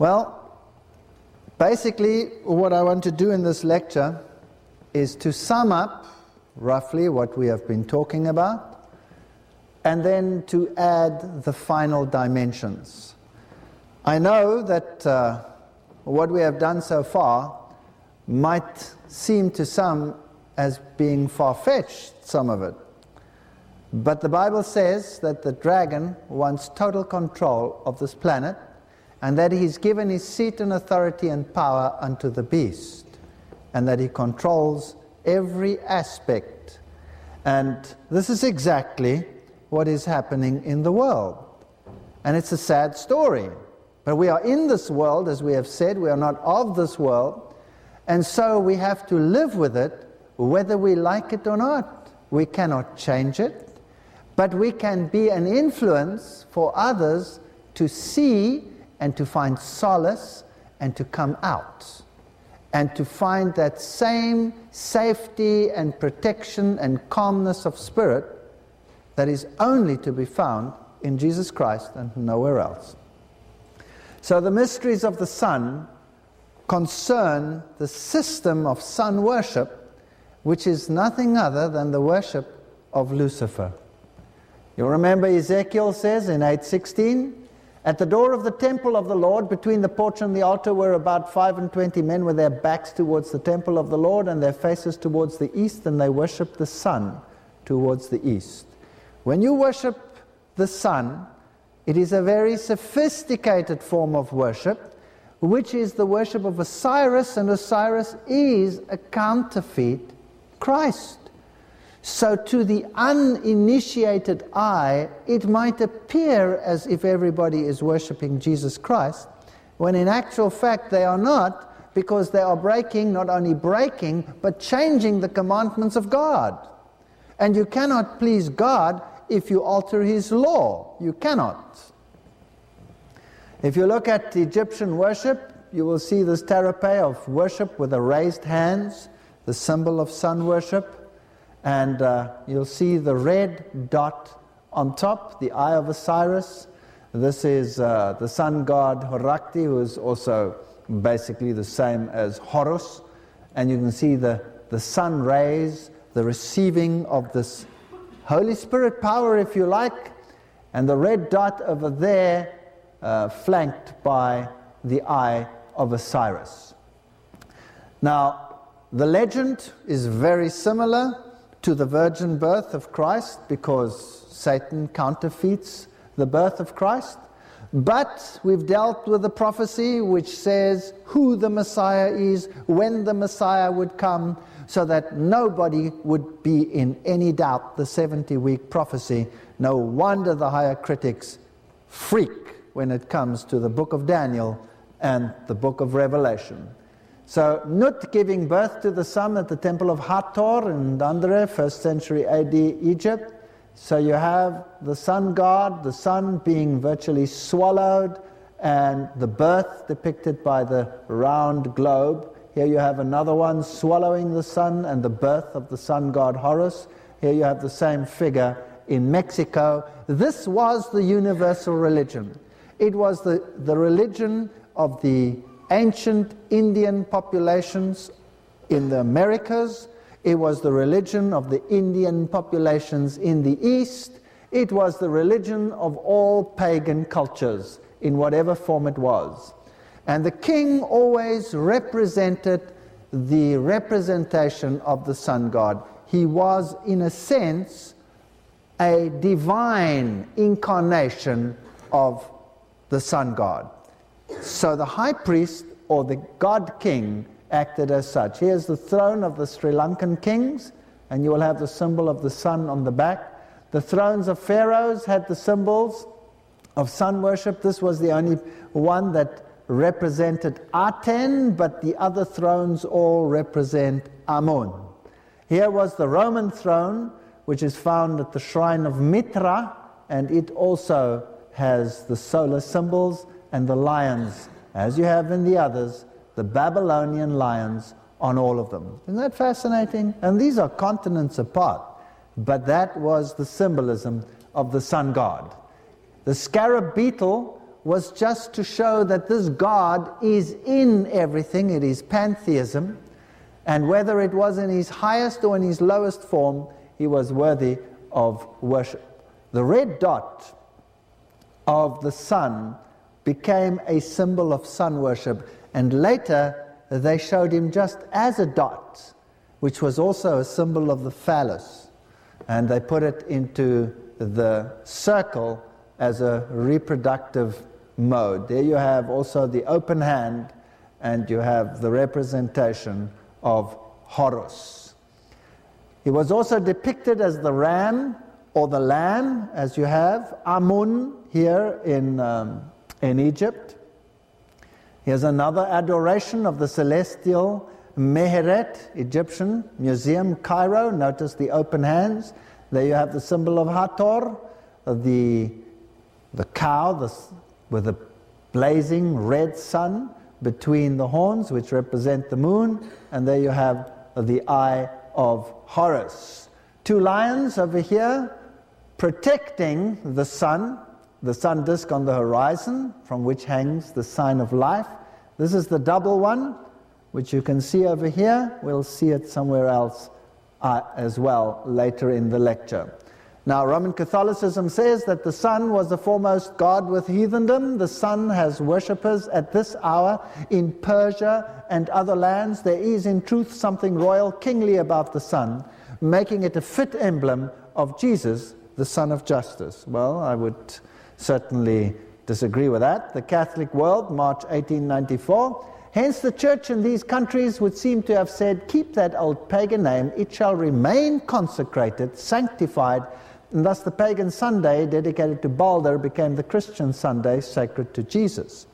Well, basically what I want to do in this lecture is to sum up roughly what we have been talking about, and then to add the final dimensions. I know that what we have done so far might seem to some as being far-fetched, some of it. But the Bible says that the dragon wants total control of this planet, and that he's given his seat and authority and power unto the beast, and that he controls every aspect. And this is exactly what is happening in the world. And it's a sad story. But we are in this world, as we have said, we are not of this world, and so we have to live with it, whether we like it or not. We cannot change it, but we can be an influence for others to see and to find solace and to come out and to find that same safety and protection and calmness of spirit that is only to be found in Jesus Christ and nowhere else. So the mysteries of the Son concern the system of sun worship, which is nothing other than the worship of Lucifer. You remember Ezekiel says in 8:16, at the door of the temple of the Lord, between the porch and the altar, were about 25 men with their backs towards the temple of the Lord and their faces towards the east, and they worshipped the sun towards the east. When you worship the sun, it is a very sophisticated form of worship, which is the worship of Osiris, and Osiris is a counterfeit Christ. So to the uninitiated eye, it might appear as if everybody is worshiping Jesus Christ, when in actual fact they are not, because they are not only breaking, but changing the commandments of God. And you cannot please God if you alter His law. You cannot. If you look at Egyptian worship, you will see this terapé of worship with the raised hands, the symbol of sun worship. And you'll see the red dot on top, the eye of Osiris. This is the sun god Horakti, who is also basically the same as Horus. And you can see the sun rays, the receiving of this Holy Spirit power, if you like. And the red dot over there, flanked by the eye of Osiris. Now, the legend is very similar to the virgin birth of Christ, because Satan counterfeits the birth of Christ. But we've dealt with the prophecy which says who the Messiah is, when the Messiah would come, so that nobody would be in any doubt. The 70-week prophecy. No wonder the higher critics freak when it comes to the book of Daniel and the book of Revelation. So, Nut giving birth to the sun at the temple of Hathor in Dandere, 1st century AD Egypt. So you have the sun god, the sun being virtually swallowed, and the birth depicted by the round globe. Here you have another one swallowing the sun and the birth of the sun god Horus. Here you have the same figure in Mexico. This was the universal religion. It was the religion of the ancient Indian populations in the Americas. It was the religion of the Indian populations in the East. It was the religion of all pagan cultures, in whatever form it was. And the king always represented the representation of the sun god. He was, in a sense, a divine incarnation of the sun god. So the high priest, or the god king, acted as such. Here's the throne of the Sri Lankan kings, and you will have the symbol of the sun on the back. The thrones of pharaohs had the symbols of sun worship. This was the only one that represented Aten, but the other thrones all represent Amun. Here was the Roman throne, which is found at the shrine of Mitra, and it also has the solar symbols and the lions, as you have in the others, the Babylonian lions on all of them. Isn't that fascinating? And these are continents apart, but that was the symbolism of the sun god. The scarab beetle was just to show that this God is in everything. It is pantheism. And whether it was in his highest or in his lowest form, he was worthy of worship. The red dot of the sun became a symbol of sun worship. And later, they showed him just as a dot, which was also a symbol of the phallus. And they put it into the circle as a reproductive mode. There you have also the open hand, and you have the representation of Horus. He was also depicted as the ram or the lamb, as you have Amun here in Egypt. Here's another adoration of the celestial Meheret, Egyptian Museum, Cairo. Notice the open hands. There you have the symbol of Hathor, the cow with a blazing red sun between the horns, which represent the moon. And there you have the eye of Horus. Two lions over here protecting the sun disk on the horizon, from which hangs the sign of life. This is the double one, which you can see over here. We'll see it somewhere else as well later in the lecture. Now, Roman Catholicism says that the sun was the foremost god with heathendom. The sun has worshippers at this hour in Persia and other lands. There is in truth something royal, kingly about the sun, making it a fit emblem of Jesus, the Son of Justice. Well, I would certainly disagree with that. The Catholic World, March 1894. Hence the church in these countries would seem to have said, keep that old pagan name, it shall remain consecrated, sanctified, and thus the pagan Sunday dedicated to Balder became the Christian Sunday sacred to Jesus.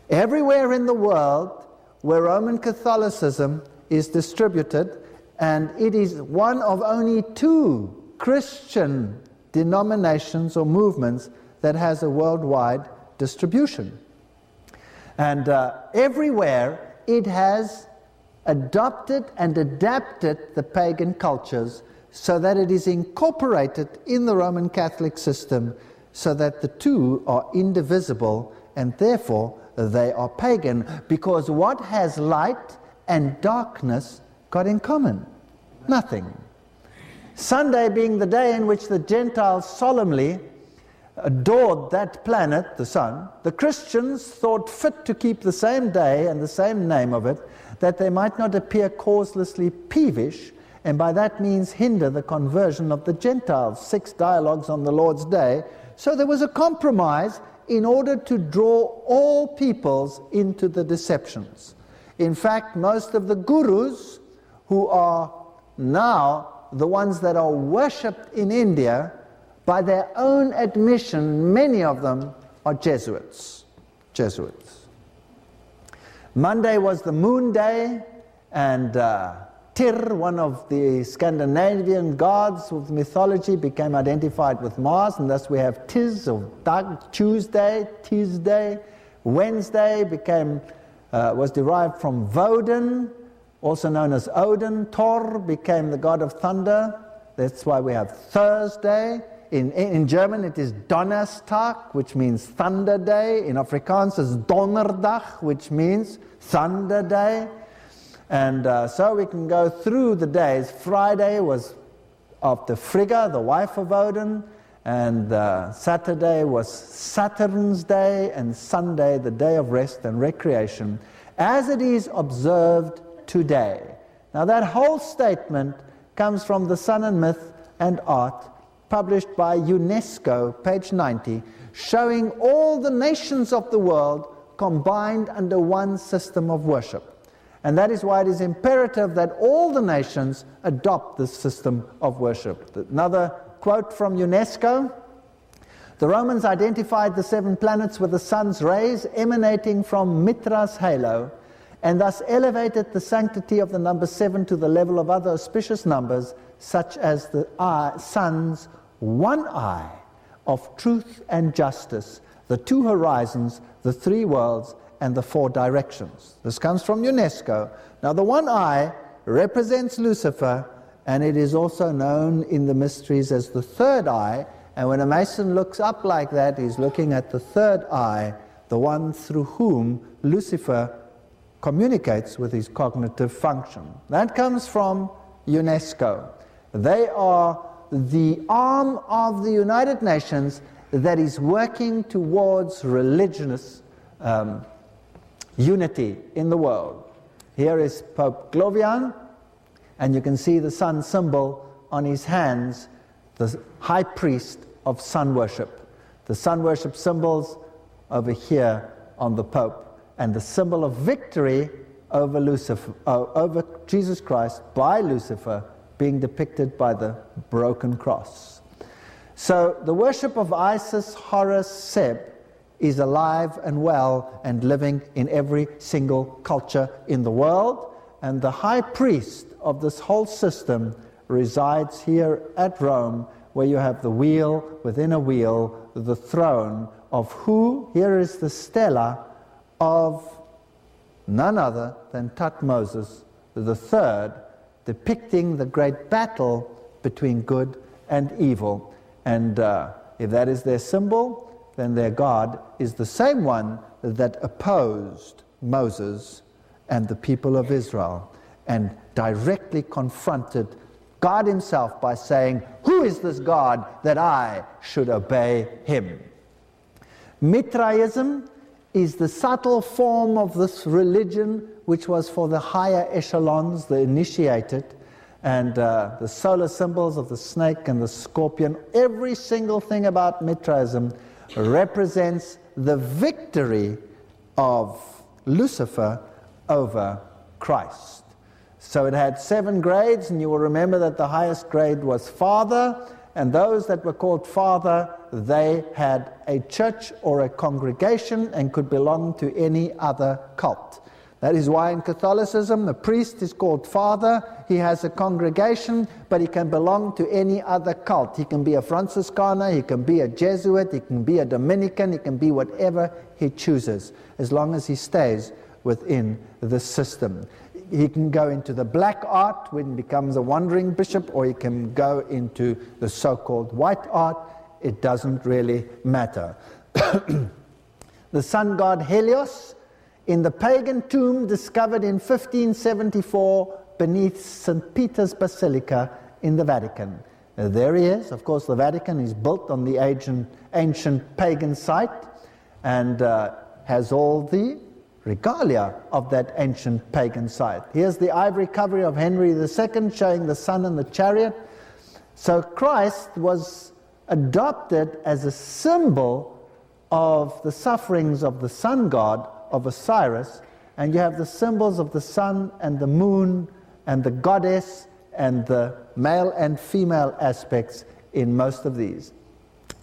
Everywhere in the world where Roman Catholicism is distributed, and it is one of only 2 Christian denominations or movements that has a worldwide distribution. And everywhere it has adopted and adapted the pagan cultures so that it is incorporated in the Roman Catholic system so that the two are indivisible and therefore they are pagan. Because what has light and darkness got in common? Nothing. Sunday being the day in which the Gentiles solemnly adored that planet, the sun, the Christians thought fit to keep the same day and the same name of it, that they might not appear causelessly peevish, and by that means hinder the conversion of the Gentiles. 6 dialogues on the Lord's Day. So there was a compromise in order to draw all peoples into the deceptions. In fact, most of the gurus who are now the ones that are worshipped in India, by their own admission, many of them are Jesuits. Monday was the moon day, and Tyr, one of the Scandinavian gods of mythology, became identified with Mars, and thus we have Tis or Tuesday, Tisday. Wednesday was derived from Woden, also known as Odin. Thor became the god of thunder. That's why we have Thursday. In German it is Donnerstag, which means thunder day. In Afrikaans it's Donderdag, which means thunder day. And so we can go through the days. Friday was of the Frigga, the wife of Odin, and Saturday was Saturn's day, and Sunday the day of rest and recreation, as it is observed today. Now that whole statement comes from The Sun and Myth and Art, published by UNESCO, page 90, showing all the nations of the world combined under one system of worship. And that is why it is imperative that all the nations adopt this system of worship. Another quote from UNESCO: the Romans identified the 7 planets with the sun's rays emanating from Mitra's halo, and thus elevated the sanctity of the number 7 to the level of other auspicious numbers, such as the sun's one eye of truth and justice, the 2 horizons, the 3 worlds, and the 4 directions. This comes from UNESCO. Now the one eye represents Lucifer, and it is also known in the mysteries as the third eye, And when a Mason looks up like that, he's looking at the third eye, the one through whom Lucifer communicates with his cognitive function. That comes from UNESCO. They are the arm of the United Nations that is working towards religious unity in the world. Here is Pope Glovian, and you can see the sun symbol on his hands, the high priest of sun worship. The sun worship symbols over here on the Pope, and the symbol of victory over Lucifer, over Jesus Christ by Lucifer, being depicted by the broken cross. So the worship of Isis, Horus, Seb is alive and well and living in every single culture in the world, and the high priest of this whole system resides here at Rome, where you have the wheel within a wheel, the throne of who? Here is the stela of none other than Thutmose III, depicting the great battle between good and evil. And if that is their symbol, then their God is the same one that opposed Moses and the people of Israel and directly confronted God himself by saying, "Who is this God that I should obey him?" Mithraism is the subtle form of this religion which was for the higher echelons, the initiated, and the solar symbols of the snake and the scorpion. Every single thing about Mithraism represents the victory of Lucifer over Christ. So it had 7 grades, and you will remember that the highest grade was Father, and those that were called Father, they had a church or a congregation and could belong to any other cult. That is why in Catholicism the priest is called Father, he has a congregation, but he can belong to any other cult. He can be a Franciscaner, he can be a Jesuit, he can be a Dominican, he can be whatever he chooses, as long as he stays within the system. He can go into the black art when he becomes a wandering bishop, or he can go into the so-called white art. It doesn't really matter. The sun god Helios, in the pagan tomb discovered in 1574 beneath St. Peter's Basilica in the Vatican. There he is. Of course, the Vatican is built on the ancient pagan site and has all the regalia of that ancient pagan site. Here's the ivory covering of Henry II showing the sun and the chariot. So Christ was adopted as a symbol of the sufferings of the sun god of Osiris, and you have the symbols of the sun and the moon and the goddess and the male and female aspects in most of these.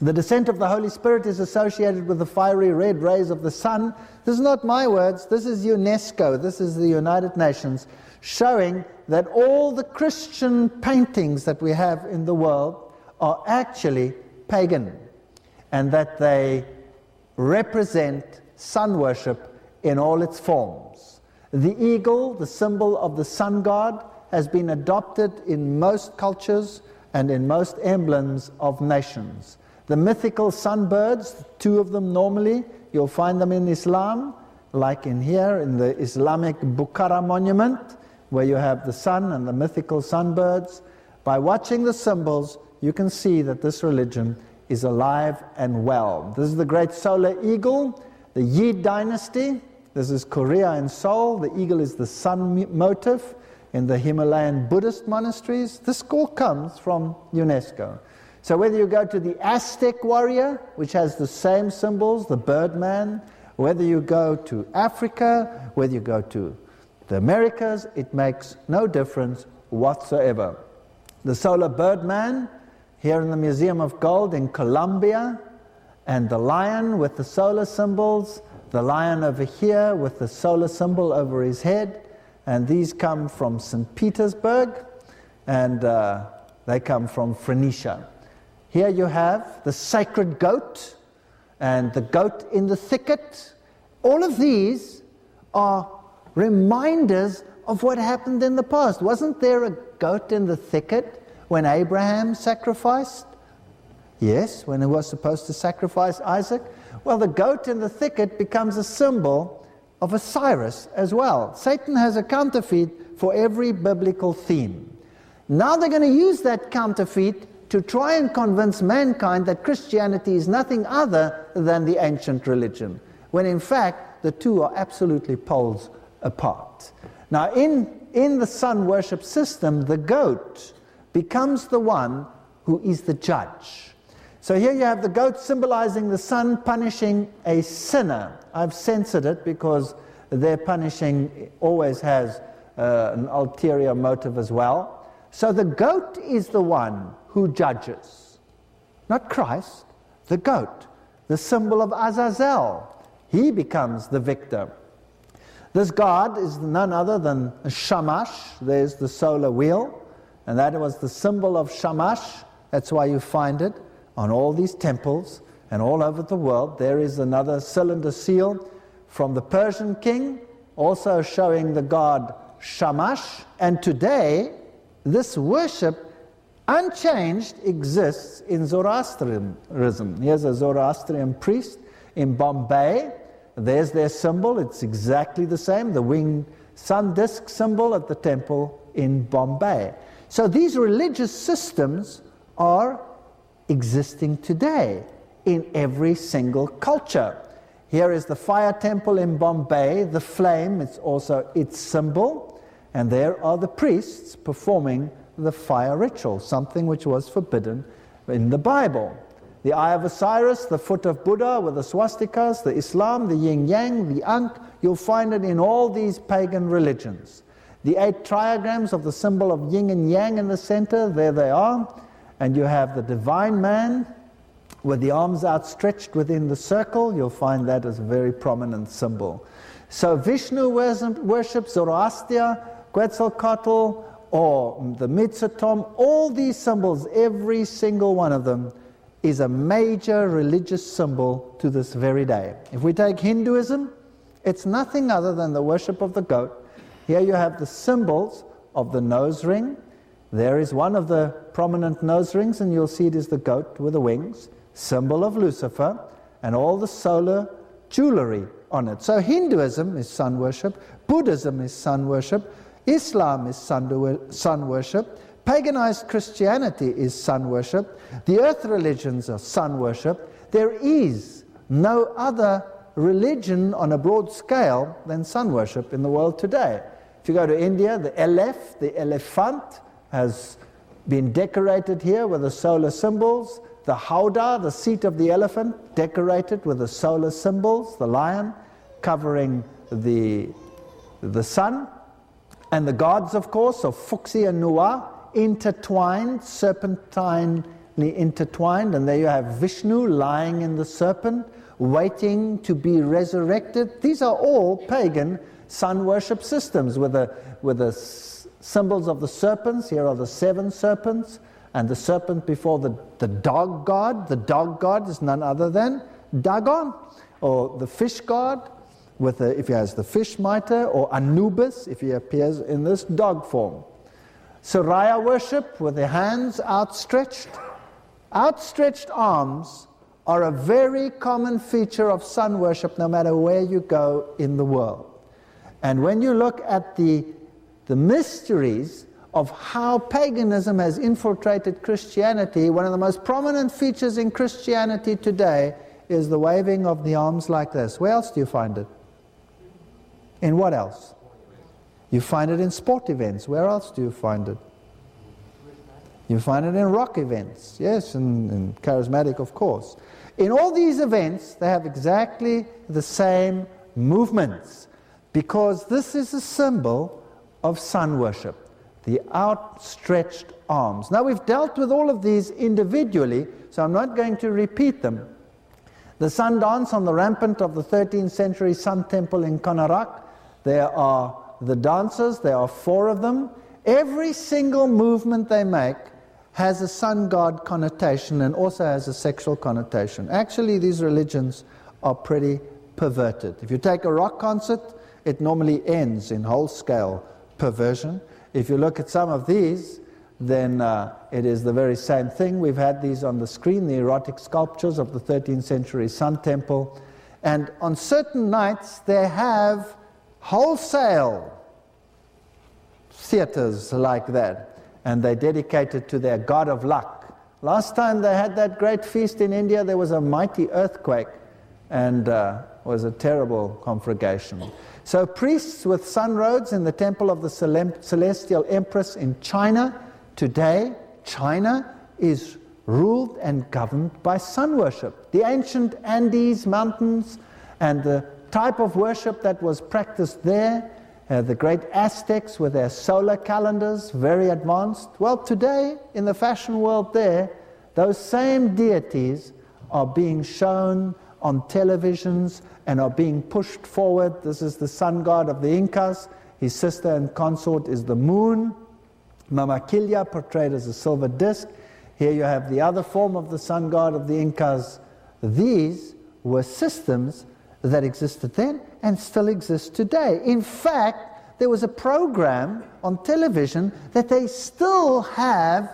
The descent of the Holy Spirit is associated with the fiery red rays of the sun. This is not my words, this is UNESCO, this is the United Nations, showing that all the Christian paintings that we have in the world are actually pagan, and that they represent sun worship in all its forms. The eagle, the symbol of the sun god, has been adopted in most cultures and in most emblems of nations. The mythical sunbirds, 2 of them normally, you'll find them in Islam, like in here in the Islamic Bukhara monument, where you have the sun and the mythical sunbirds. By watching the symbols, you can see that this religion is alive and well. This is the great solar eagle, the Yi dynasty. This is Korea and Seoul. The eagle is the sun motif in the Himalayan Buddhist monasteries. This all comes from UNESCO. So whether you go to the Aztec warrior, which has the same symbols, the birdman, whether you go to Africa, whether you go to the Americas, it makes no difference whatsoever. The solar birdman here in the Museum of Gold in Colombia, and the lion with the solar symbols, the lion over here with the solar symbol over his head, and these come from St. Petersburg, and they come from Phoenicia. Here you have the sacred goat and the goat in the thicket. All of these are reminders of what happened in the past. Wasn't there a goat in the thicket when Abraham sacrificed? Yes, when he was supposed to sacrifice Isaac. Well, the goat in the thicket becomes a symbol of Osiris as well. Satan has a counterfeit for every biblical theme. Now they're going to use that counterfeit to try and convince mankind that Christianity is nothing other than the ancient religion, when in fact the two are absolutely poles apart. Now in the sun worship system, the goat becomes the one who is the judge. So here you have the goat symbolizing the sun punishing a sinner. I've censored it because their punishing always has an ulterior motive as well. So the goat is the one who judges, not Christ, the goat, the symbol of Azazel. He becomes the victor. This god is none other than Shamash. There's the solar wheel, and that was the symbol of Shamash. That's why you find it on all these temples and all over the world. There is another cylinder seal from the Persian king, also showing the god Shamash. And today, this worship, unchanged, exists in Zoroastrianism. Here's a Zoroastrian priest in Bombay. There's their symbol. It's exactly the same, the winged sun disk symbol at the temple in Bombay. So these religious systems are existing today in every single culture. Here is the fire temple in Bombay, the flame, it's also its symbol. And there are the priests performing the fire ritual, something which was forbidden in the Bible. The Eye of Osiris, the foot of Buddha with the swastikas, the Islam, the yin-yang, the Ankh, you'll find it in all these pagan religions. The 8 trigrams of the symbol of yin and yang in the center, there they are. And you have the divine man with the arms outstretched within the circle. You'll find that as a very prominent symbol. So Vishnu worship, Zoroaster, Quetzalcoatl, or the Mitzatom, all these symbols, every single one of them, is a major religious symbol to this very day. If we take Hinduism, it's nothing other than the worship of the goat. Here you have the symbols of the nose ring. There is one of the prominent nose rings, and you'll see it is the goat with the wings, symbol of Lucifer, and all the solar jewelry on it. So Hinduism is sun worship, Buddhism is sun worship, Islam is sun worship, paganized Christianity is sun worship, the earth religions are sun worship. There is no other religion on a broad scale than sun worship in the world today. If you go to India, the elephant, has been decorated here with the solar symbols. The howdah, the seat of the elephant, decorated with the solar symbols, the lion covering the sun. And the gods, of course, of Fuxi and Nuwa, intertwined, serpentinely intertwined. And there you have Vishnu lying in the serpent, waiting to be resurrected. These are all pagan sun worship systems with the symbols of the serpents. Here are the 7 serpents, and the serpent before the dog god. The dog god is none other than Dagon, or the fish god, if he has the fish mitre, or Anubis, if he appears in this dog form. Surya worship with the hands outstretched. Outstretched arms are a very common feature of sun worship no matter where you go in the world. And when you look at the mysteries of how paganism has infiltrated Christianity, one of the most prominent features in Christianity today is the waving of the arms like this. Where else do you find it? In what else? You find it in sport events. Where else do you find it? You find it in rock events. Yes, and charismatic, of course. In all these events, they have exactly the same movements, because this is a symbol of sun worship, the outstretched arms. Now, we've dealt with all of these individually, so I'm not going to repeat them. The sun dance on the rampart of the 13th century sun temple in Konarak. There are the dancers, there are 4 of them. Every single movement they make has a sun god connotation and also has a sexual connotation. Actually, these religions are pretty perverted. If you take a rock concert, it normally ends in whole-scale perversion. If you look at some of these, then it is the very same thing. We've had these on the screen, the erotic sculptures of the 13th century Sun Temple. And on certain nights, they have wholesale theaters like that, and they dedicate it to their god of luck. Last time they had that great feast in India, there was a mighty earthquake, and was a terrible conflagration. So priests with sun roads in the temple of the Celestial Empress in China. Today, China is ruled and governed by sun worship. The ancient Andes mountains and the type of worship that was practiced there, the great Aztecs with their solar calendars, very advanced. Well, today, in the fashion world there, those same deities are being shown on televisions and are being pushed forward. This is the sun god of the Incas. His sister and consort is the moon. Mamaquilla, portrayed as a silver disc. Here you have the other form of the sun god of the Incas. These were systems that existed then and still exist today. In fact, there was a program on television that they still have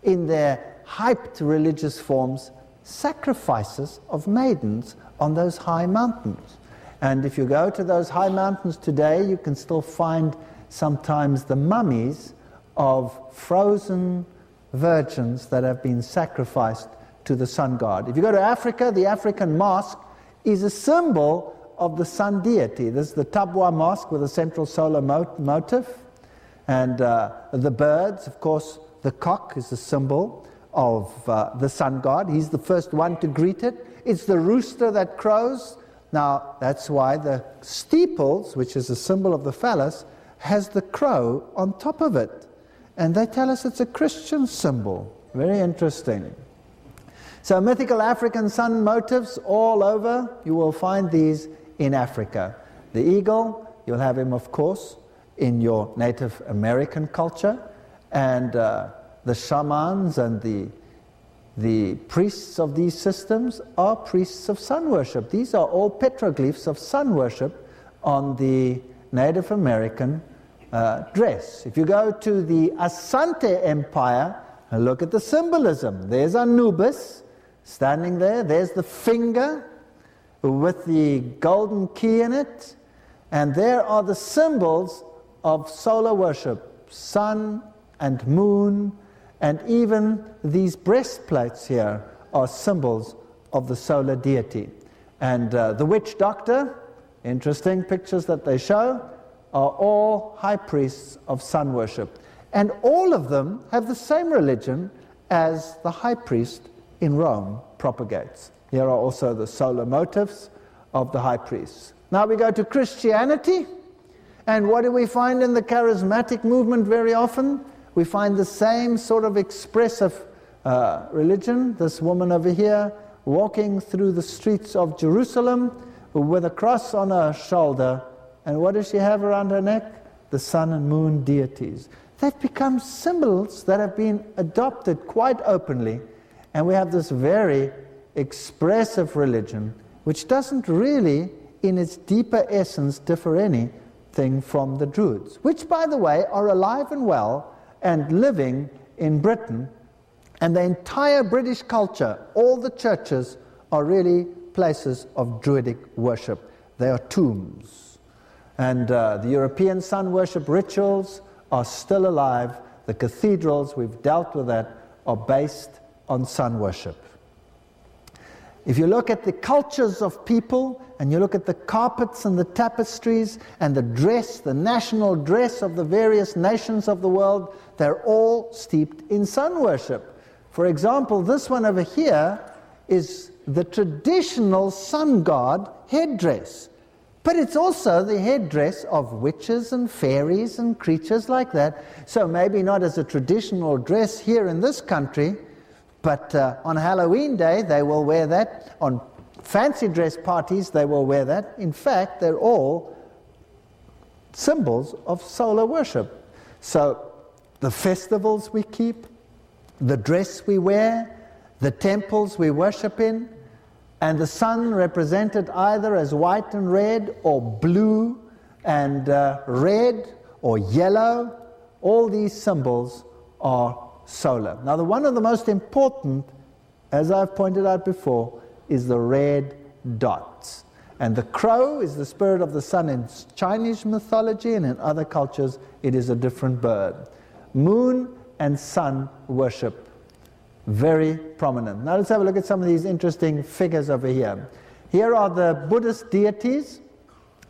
in their hyped religious forms, sacrifices of maidens on those high mountains. And if you go to those high mountains today, you can still find sometimes the mummies of frozen virgins that have been sacrificed to the sun god. If you go to Africa, the African mosque is a symbol of the sun deity. This is the Tabwa mosque with a central solar motif. And the birds, of course, the cock is a symbol of the sun god. He's the first one to greet it. It's the rooster that crows. Now, that's why the steeples, which is a symbol of the phallus, has the crow on top of it. And they tell us it's a Christian symbol. Very interesting. So mythical African sun motifs all over. You will find these in Africa. The eagle, you'll have him, of course, in your Native American culture. And the shamans and the priests of these systems are priests of sun worship. These are all petroglyphs of sun worship on the Native American dress. If you go to the Asante Empire and look at the symbolism, there's Anubis standing there, there's the finger with the golden key in it, and there are the symbols of solar worship, sun and moon, and even these breastplates here are symbols of the solar deity. And the witch doctor, interesting pictures that they show, are all high priests of sun worship. And all of them have the same religion as the high priest in Rome propagates. Here are also the solar motifs of the high priests. Now we go to Christianity, and what do we find in the charismatic movement very often? We find the same sort of expressive religion. This woman over here walking through the streets of Jerusalem with a cross on her shoulder. And what does she have around her neck? The sun and moon deities. They've become symbols that have been adopted quite openly. And we have this very expressive religion, which doesn't really, in its deeper essence, differ anything from the Druids, which, by the way, are alive and well and living in Britain. And the entire British culture, all the churches, are really places of Druidic worship. They are tombs. And the European sun worship rituals are still alive. The cathedrals, we've dealt with that, are based on sun worship. If you look at the cultures of people, and you look at the carpets and the tapestries and the dress, the national dress of the various nations of the world, they're all steeped in sun worship. For example, this one over here is the traditional sun god headdress. But it's also the headdress of witches and fairies and creatures like that. So maybe not as a traditional dress here in this country, but on Halloween Day they will wear that. On fancy dress parties they will wear that. In fact, they're all symbols of solar worship. So the festivals we keep, the dress we wear, the temples we worship in, and the sun represented either as white and red, or blue and red, or yellow. All these symbols are solar. Now, one of the most important, as I've pointed out before, is the red dots. And the crow is the spirit of the sun in Chinese mythology, and in other cultures it is a different bird. Moon and sun worship, very prominent. Now let's have a look at some of these interesting figures over here. Here are the Buddhist deities,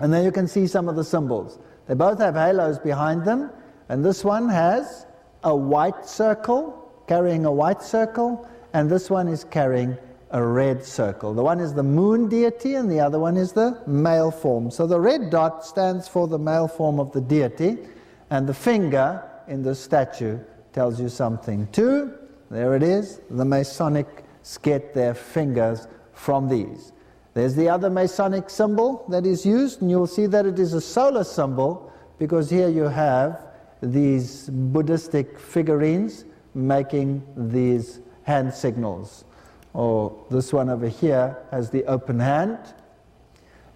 and then you can see some of the symbols. They both have halos behind them, and this one has a white circle, carrying a white circle, and this one is carrying a red circle. The one is the moon deity, and the other one is the male form. So the red dot stands for the male form of the deity, and the finger in the statue tells you something too. There it is. The Masonics get their fingers from these. There's the other Masonic symbol that is used, and you'll see that it is a solar symbol, because here you have these Buddhistic figurines making these hand signals. Or this one over here has the open hand.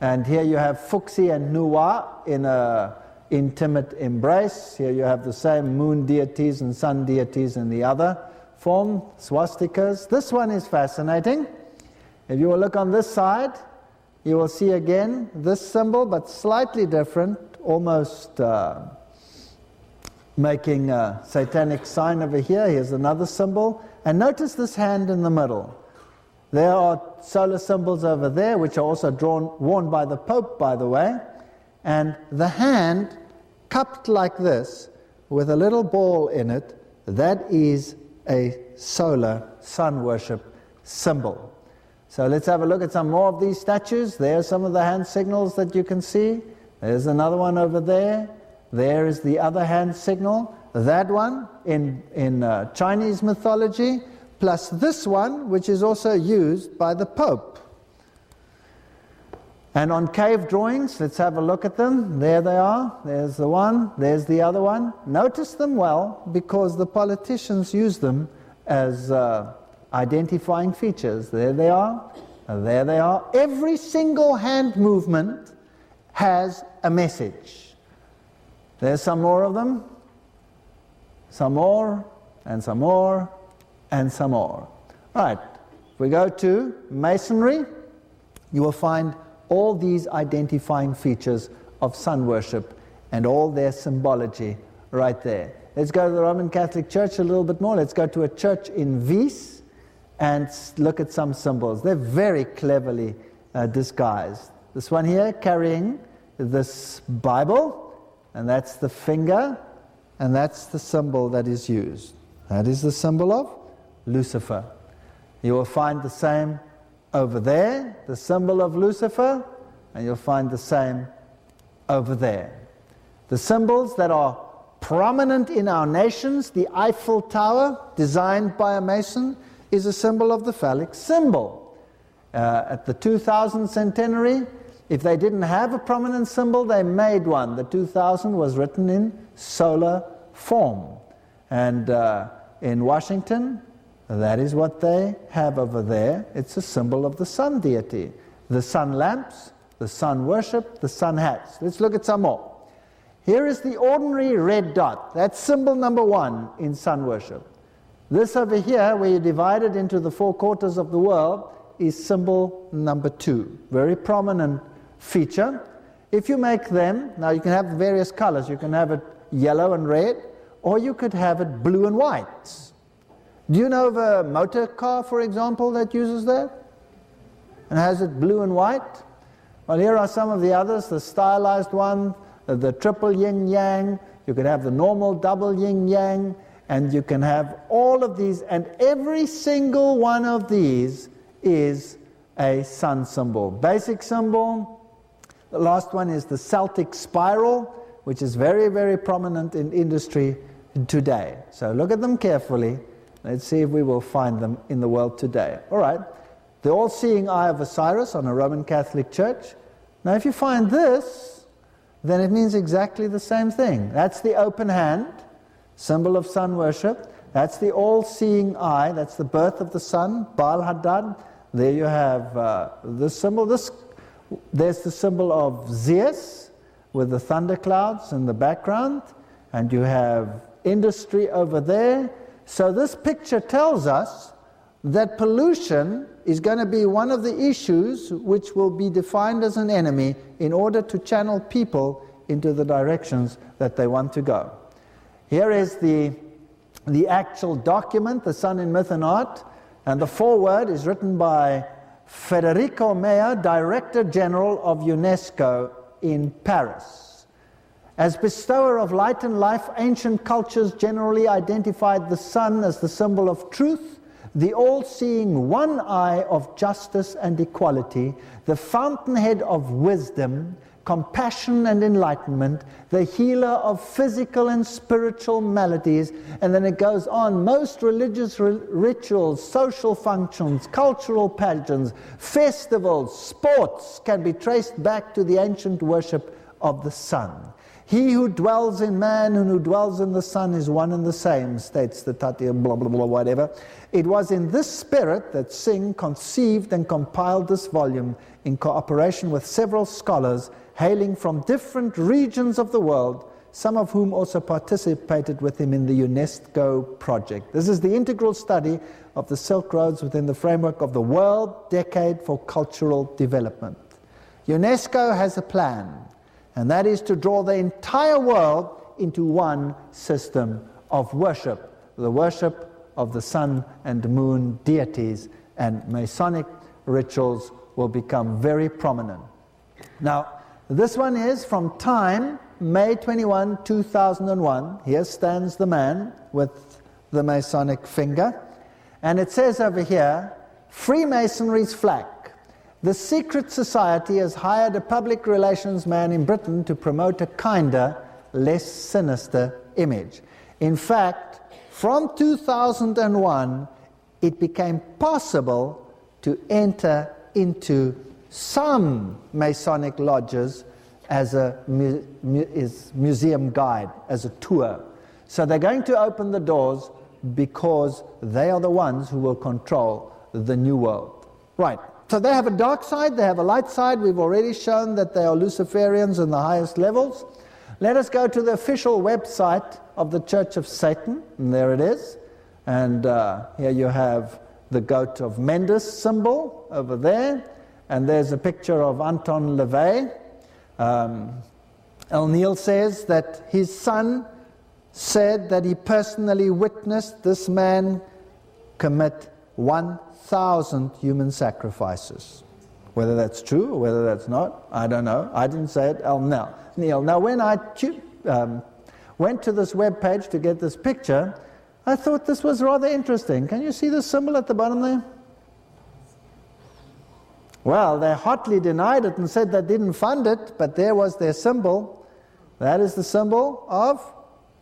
And here you have Fuxi and Nuwa in an intimate embrace. Here you have the same moon deities and sun deities in the other form, swastikas. This one is fascinating. If you will look on this side, you will see again this symbol, but slightly different, almost making a satanic sign over here. Here's another symbol. And notice this hand in the middle. There are solar symbols over there, which are also worn by the Pope, by the way. And the hand, cupped like this, with a little ball in it, that is a solar sun worship symbol. So let's have a look at some more of these statues. There are some of the hand signals that you can see. There's another one over there. There is the other hand signal. That one in Chinese mythology, plus this one, which is also used by the Pope. And on cave drawings, let's have a look at them. There they are. There's the one. There's the other one. Notice them well, because the politicians use them as identifying features. There they are. There they are. Every single hand movement has a message. There's some more of them. Some more, and some more, and some more. All right, if we go to Masonry, you will find all these identifying features of sun worship and all their symbology right there. Let's go to the Roman Catholic Church a little bit more. Let's go to a church in Veith and look at some symbols. They're very cleverly disguised. This one here carrying this Bible, and that's the finger, and that's the symbol that is used. That is the symbol of Lucifer. You will find the same over there, the symbol of Lucifer, and you'll find the same over there. The symbols that are prominent in our nations, the Eiffel Tower, designed by a Mason, is a symbol of the phallic symbol. At the 2000 centenary, if they didn't have a prominent symbol, they made one. The 2000 was written in solar form. And in Washington, that is what they have over there. It's a symbol of the sun deity. The sun lamps, the sun worship, the sun hats. Let's look at some more. Here is the ordinary red dot. That's symbol number 1 in sun worship. This over here, where you divide it into the 4 quarters of the world, is symbol number 2. Very prominent feature. If you make them, now you can have various colors. You can have it yellow and red, or you could have it blue and white. Do you know of a motor car, for example, that uses that? And has it blue and white? Well, here are some of the others, the stylized one, the triple yin-yang. You could have the normal double yin-yang, and you can have all of these, and every single one of these is a sun symbol. Basic symbol. The last one is the Celtic spiral, which is very, very prominent in industry today. So look at them carefully. Let's see if we will find them in the world today. All right. The all-seeing eye of Osiris on a Roman Catholic church. Now, if you find this, then it means exactly the same thing. That's the open hand, symbol of sun worship. That's the all-seeing eye. That's the birth of the sun, Baal Hadad. There you have this symbol. There's the symbol of Zeus with the thunderclouds in the background. And you have industry over there. So this picture tells us that pollution is going to be one of the issues which will be defined as an enemy in order to channel people into the directions that they want to go. Here is the actual document, The Sun in Myth and Art, and the foreword is written by Federico Meyer, Director General of UNESCO in Paris. As bestower of light and life, ancient cultures generally identified the sun as the symbol of truth, the all-seeing one eye of justice and equality, the fountainhead of wisdom, compassion and enlightenment, the healer of physical and spiritual maladies. And then it goes on. Most religious rituals, social functions, cultural pageants, festivals, sports can be traced back to the ancient worship of the sun. He who dwells in man and who dwells in the sun is one and the same, states the Tati, blah, blah, blah, whatever. It was in this spirit that Singh conceived and compiled this volume in cooperation with several scholars hailing from different regions of the world, some of whom also participated with him in the UNESCO project. This is the integral study of the Silk Roads within the framework of the World Decade for Cultural Development. UNESCO has a plan, and that is to draw the entire world into one system of worship, the worship of the sun and moon deities, and Masonic rituals will become very prominent. Now, this one is from Time, May 21, 2001. Here stands the man with the Masonic finger. And it says over here, Freemasonry's flag. The secret society has hired a public relations man in Britain to promote a kinder, less sinister image. In fact, from 2001, it became possible to enter into some Masonic lodges as a museum guide, as a tour. So they're going to open the doors because they are the ones who will control the new world. Right. So they have a dark side, they have a light side. We've already shown that they are Luciferians in the highest levels. Let us go to the official website of the Church of Satan, and there it is. And here you have the goat of Mendes symbol over there, and there's a picture of Anton LaVey. O'Neill says that his son said that he personally witnessed this man commit 1,000 human sacrifices. Whether that's true or whether that's not, I don't know. I didn't say it, Neil. Now, when I went to this web page to get this picture, I thought this was rather interesting. Can you see the symbol at the bottom there? Well, they hotly denied it and said they didn't fund it, but there was their symbol. That is the symbol of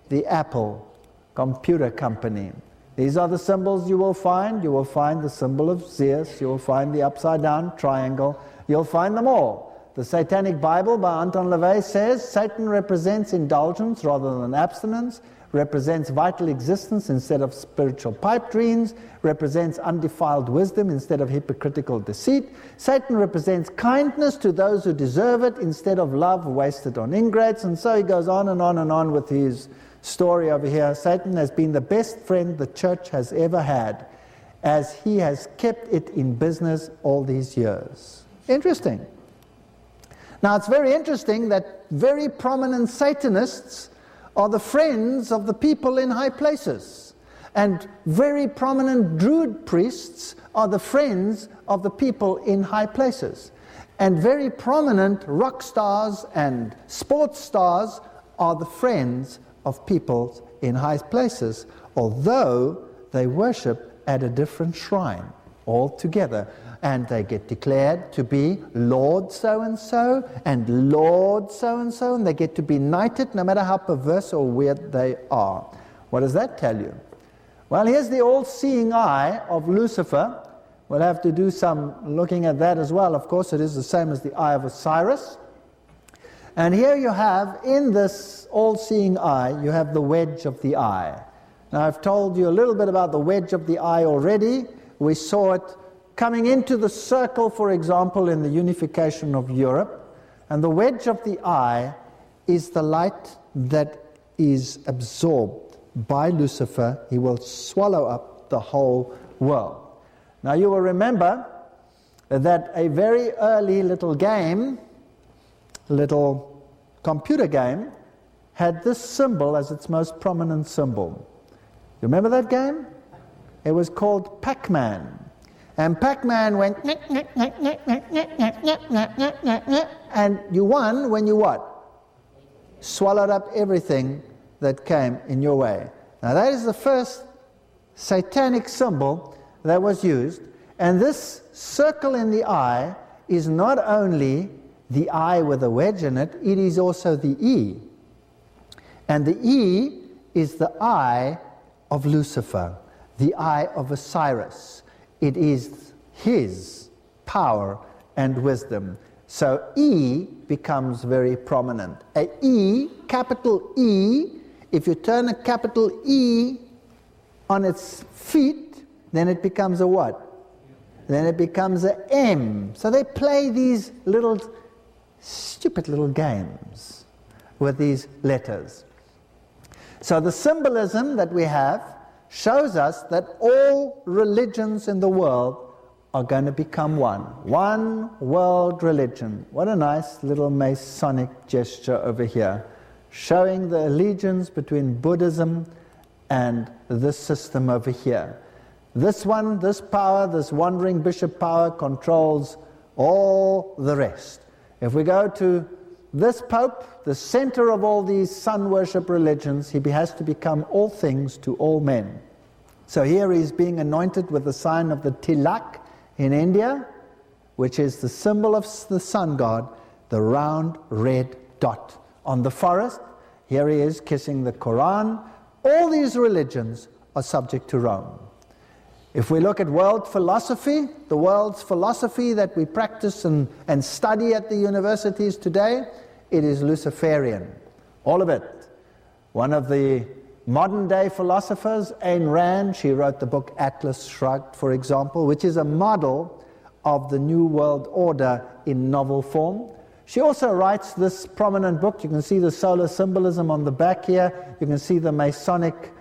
the Apple computer company. These are the symbols you will find. You will find the symbol of Zeus. You will find the upside-down triangle. You'll find them all. The Satanic Bible by Anton LaVey says Satan represents indulgence rather than abstinence, represents vital existence instead of spiritual pipe dreams, represents undefiled wisdom instead of hypocritical deceit. Satan represents kindness to those who deserve it instead of love wasted on ingrates. And so he goes on and on and on with his story over here. Satan has been the best friend the church has ever had, as he has kept it in business all these years. Interesting. Now, it's very interesting that very prominent Satanists are the friends of the people in high places. And very prominent Druid priests are the friends of the people in high places. And very prominent rock stars and sports stars are the friends of people in high places, although they worship at a different shrine altogether. And they get declared to be Lord so-and-so and Lord so-and-so, and they get to be knighted no matter how perverse or weird they are. What does that tell you? Well, here's the all-seeing eye of Lucifer. We'll have to do some looking at that as well. Of course, it is the same as the eye of Osiris. And here you have, in this all-seeing eye, you have the wedge of the eye. Now, I've told you a little bit about the wedge of the eye already. We saw it coming into the circle, for example, in the unification of Europe. And the wedge of the eye is the light that is absorbed by Lucifer. He will swallow up the whole world. Now you will remember that a very early little computer game, had this symbol as its most prominent symbol. You remember that game? It was called Pac-Man. And Pac-Man went, and you won when you what? Swallowed up everything that came in your way. Now that is the first satanic symbol that was used. And this circle in the eye is not only the eye with a wedge in it, it is also the E. And the E is the eye of Lucifer, the eye of Osiris. It is his power and wisdom. So E becomes very prominent. A E, capital E, if you turn a capital E on its feet, then it becomes a what? Then it becomes a M. So they play these little stupid little games with these letters. So the symbolism that we have shows us that all religions in the world are going to become one world religion. What a nice little Masonic gesture over here, showing the allegiance between Buddhism and this system over here. This one, this power, this wandering bishop power controls all the rest. If we go to this Pope, the center of all these sun worship religions, he has to become all things to all men. So here he is being anointed with the sign of the tilak in India, which is the symbol of the sun god, the round red dot on the forest. Here he is kissing the Quran. All these religions are subject to Rome. If we look at world philosophy, the world's philosophy that we practice and study at the universities today, it is Luciferian. All of it. One of the modern day philosophers, Ayn Rand, she wrote the book Atlas Shrugged, for example, which is a model of the New World Order in novel form. She also writes this prominent book. You can see the solar symbolism on the back here. You can see the Masonic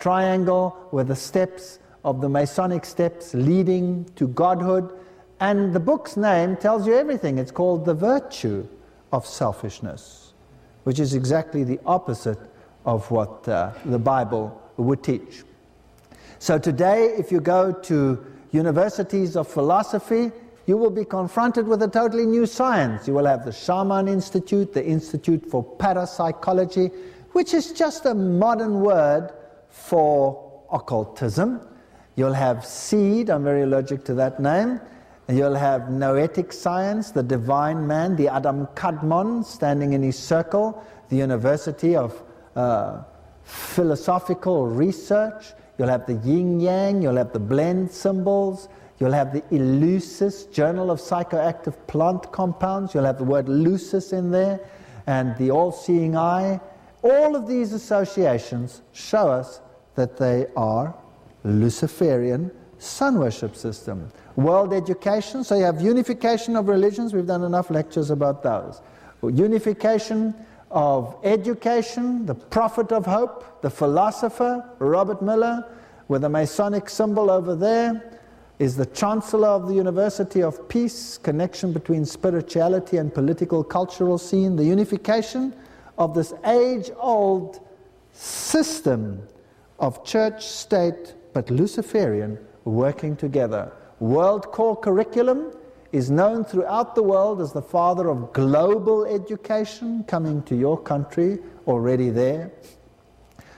triangle with the steps of the Masonic steps leading to godhood. And the book's name tells you everything. It's called The Virtue of Selfishness, which is exactly the opposite of what the Bible would teach. So today, if you go to universities of philosophy, you will be confronted with a totally new science. You will have the Shaman Institute, the Institute for Parapsychology, which is just a modern word for occultism. You'll have Seed, I'm very allergic to that name. You'll have Noetic Science, the Divine Man, the Adam Kadmon standing in his circle, the University of Philosophical Research. You'll have the Yin Yang, you'll have the blend symbols, you'll have the Eleusis, Journal of Psychoactive Plant Compounds, you'll have the word lucis in there, and the All-Seeing Eye. All of these associations show us that they are Luciferian sun worship system. World education, so you have unification of religions. We've done enough lectures about those. Unification of education, the prophet of hope, the philosopher, Robert Miller, with a Masonic symbol over there, is the chancellor of the University of Peace, connection between spirituality and political cultural scene, the unification of this age-old system of church, state, but Luciferian working together. World Core Curriculum is known throughout the world as the father of global education, coming to your country, already there.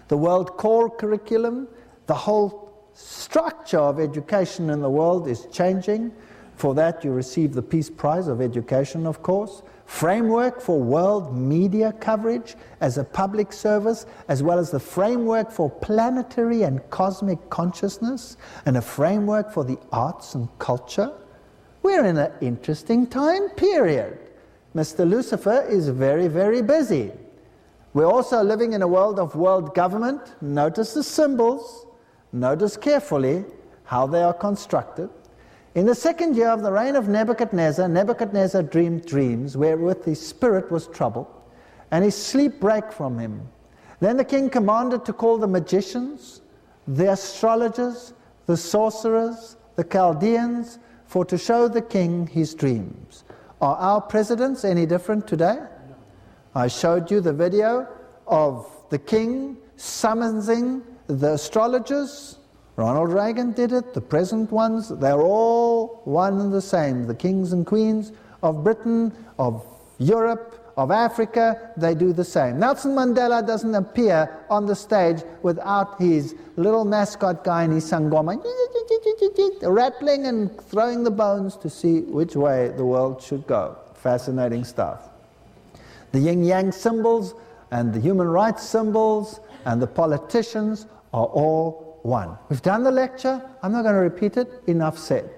The World Core Curriculum, the whole structure of education in the world is changing. For that you receive the Peace Prize of Education, of course. Framework for world media coverage as a public service, as well as the framework for planetary and cosmic consciousness, and a framework for the arts and culture. We're in an interesting time period. Mr. Lucifer is very, very busy. We're also living in a world of world government. Notice the symbols. Notice carefully how they are constructed. In the second year of the reign of Nebuchadnezzar, Nebuchadnezzar dreamed dreams wherewith his spirit was troubled, and his sleep brake from him. Then the king commanded to call the magicians, the astrologers, the sorcerers, the Chaldeans, for to show the king his dreams. Are our presidents any different today? I showed you the video of the king summoning the astrologers. Ronald Reagan did it, the present ones, they're all one and the same. The kings and queens of Britain, of Europe, of Africa, they do the same. Nelson Mandela doesn't appear on the stage without his little mascot guy in his sangoma, rattling and throwing the bones to see which way the world should go. Fascinating stuff. The yin-yang symbols and the human rights symbols and the politicians are all one. We've done the lecture. I'm not going to repeat it. Enough said.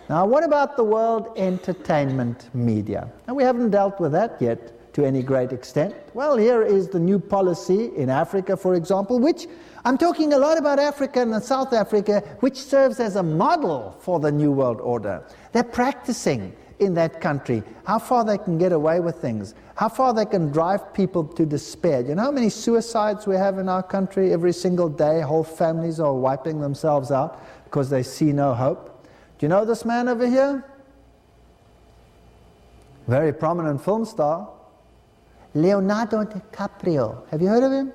Now, what about the world entertainment media? And we haven't dealt with that yet to any great extent. Well, here is the new policy in Africa, for example, which I'm talking a lot about Africa and South Africa, which serves as a model for the New World Order. They're practicing in that country how far they can get away with things, how far they can drive people to despair. You know how many suicides we have in our country every single day? Whole families are wiping themselves out because they see no hope. Do you know this man over here? Very prominent film star. Leonardo DiCaprio. Have you heard of him?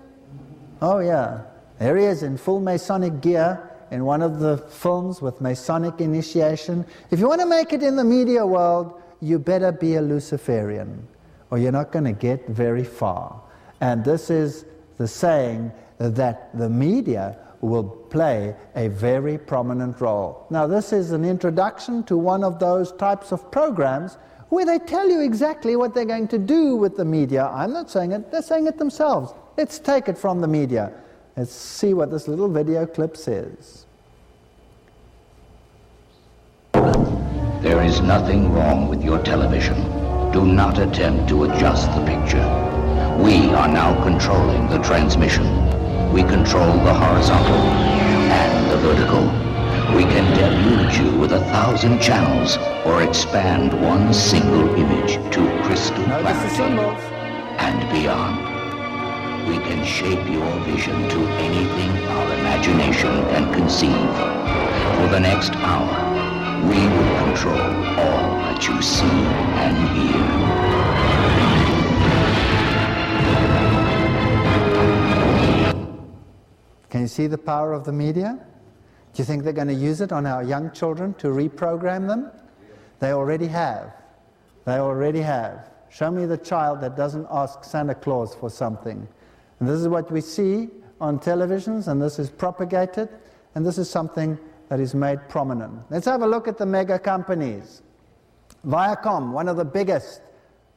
Oh yeah. There he is in full Masonic gear in one of the films with Masonic initiation. If you want to make it in the media world, you better be a Luciferian, or you're not going to get very far. And this is the saying that the media will play a very prominent role. Now, this is an introduction to one of those types of programs where they tell you exactly what they're going to do with the media. I'm not saying it, they're saying it themselves. Let's take it from the media. Let's see what this little video clip says. There is nothing wrong with your television. Do not attempt to adjust the picture. We are now controlling the transmission. We control the horizontal and the vertical. We can deluge you with 1,000 channels or expand one single image to crystal clarity and beyond. We can shape your vision to anything our imagination can conceive. For the next hour, we will control all that you see and hear. Can you see the power of the media? Do you think they're going to use it on our young children to reprogram them? They already have. They already have. Show me the child that doesn't ask Santa Claus for something. And this is what we see on televisions, and this is propagated, and this is something that is made prominent. Let's have a look at the mega companies. Viacom, one of the biggest.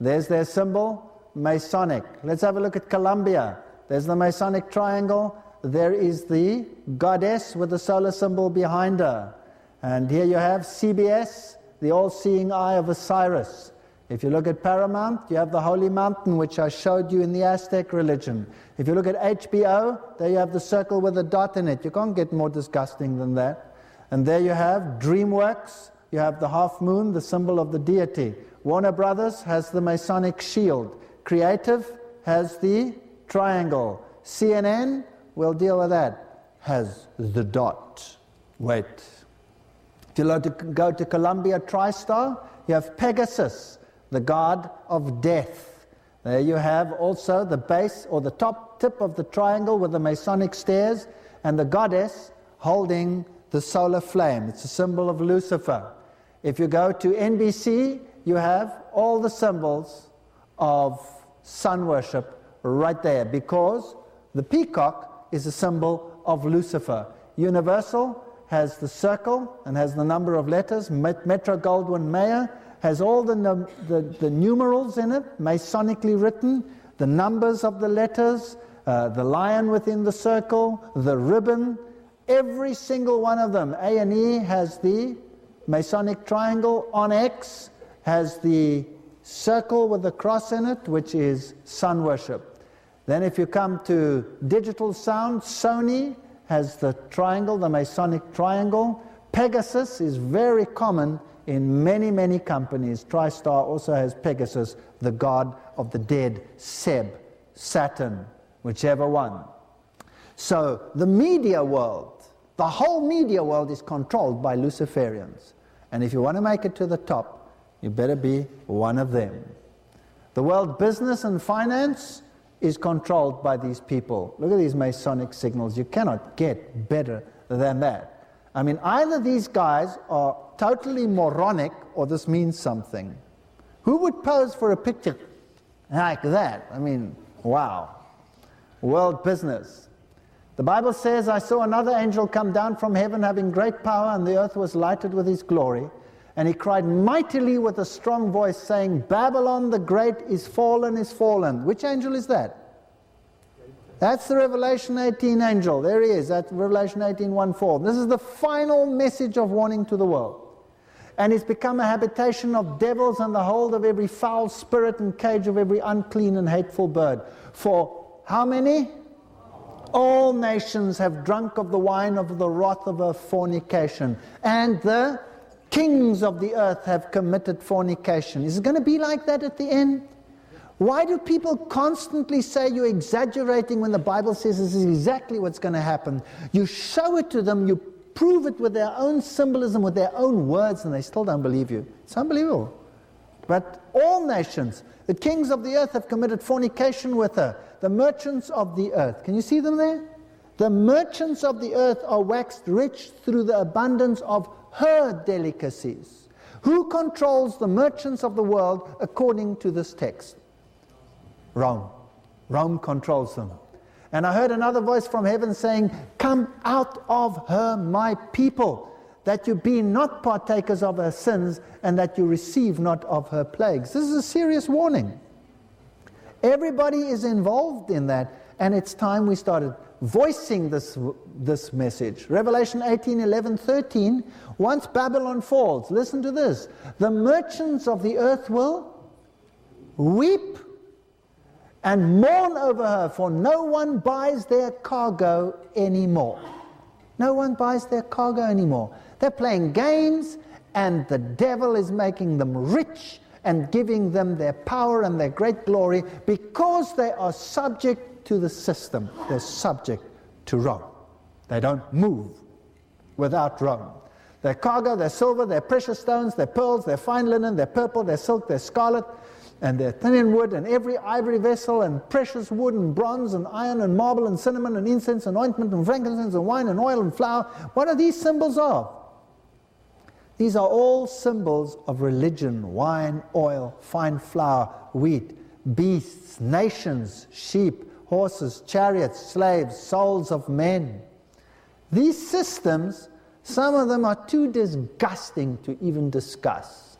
There's their symbol, Masonic. Let's have a look at Columbia. There's the Masonic triangle. There is the goddess with the solar symbol behind her. And here you have CBS, the all-seeing eye of Osiris. If you look at Paramount, you have the Holy Mountain, which I showed you in the Aztec religion. If you look at HBO, there you have the circle with a dot in it. You can't get more disgusting than that. And there you have DreamWorks. You have the half moon, the symbol of the deity. Warner Brothers has the Masonic shield. Creative has the triangle. CNN, we'll deal with that, has the dot. Wait. If you go to Columbia TriStar, you have Pegasus, the god of death. There you have also the base or the top tip of the triangle with the Masonic stairs and the goddess holding the solar flame. It's a symbol of Lucifer. If you go to NBC, you have all the symbols of sun worship right there, because the peacock is a symbol of Lucifer. Universal has the circle and has the number of letters. Metro-Goldwyn-Mayer has all the numerals in it, Masonically written, the numbers of the letters, the lion within the circle, the ribbon. Every single one of them. A&E has the Masonic triangle. Onyx has the circle with the cross in it, which is sun worship. Then if you come to digital sound, Sony has the triangle, the Masonic triangle. Pegasus is very common in many, many companies. TriStar also has Pegasus, the god of the dead, Seb, Saturn, whichever one. So the media world, the whole media world is controlled by Luciferians. And if you want to make it to the top, you better be one of them. The world business and finance is controlled by these people. Look at these Masonic signals. You cannot get better than that. I mean, either these guys are totally moronic or this means something. Who would pose for a picture like that? I mean, wow. World business. The Bible says, I saw another angel come down from heaven having great power, and the earth was lighted with his glory. And he cried mightily with a strong voice, saying, Babylon the great is fallen, is fallen. Which angel is that? That's the Revelation 18 angel. There he is. That's Revelation 18:1-4. This is the final message of warning to the world. And it's become a habitation of devils and the hold of every foul spirit and cage of every unclean and hateful bird. For how many? All nations have drunk of the wine of the wrath of her fornication, and the kings of the earth have committed fornication. Is it going to be like that at the end? Why do people constantly say you're exaggerating when the Bible says this is exactly what's going to happen? You show it to them, you prove it with their own symbolism, with their own words, and they still don't believe you. It's unbelievable. But all nations, the kings of the earth have committed fornication with her. The merchants of the earth. Can you see them there? The merchants of the earth are waxed rich through the abundance of her delicacies. Who controls the merchants of the world according to this text? Rome. Rome controls them. And I heard another voice from heaven saying, Come out of her, my people, that you be not partakers of her sins, and that you receive not of her plagues. This is a serious warning. Everybody is involved in that, and it's time we started voicing this message. Revelation 18:11-13, once Babylon falls, listen to this, the merchants of the earth will weep and mourn over her, for no one buys their cargo anymore. No one buys their cargo anymore. They're playing games, and the devil is making them rich and giving them their power and their great glory because they are subject to the system. They're subject to Rome. They don't move without Rome. Their cargo, their silver, their precious stones, their pearls, their fine linen, their purple, their silk, their scarlet, and their thin wood, and every ivory vessel, and precious wood, and bronze, and iron, and marble, and cinnamon, and incense, and ointment, and frankincense, and wine, and oil, and flour. What are these symbols of? These are all symbols of religion: wine, oil, fine flour, wheat, beasts, nations, sheep, horses, chariots, slaves, souls of men. These systems, some of them are too disgusting to even discuss.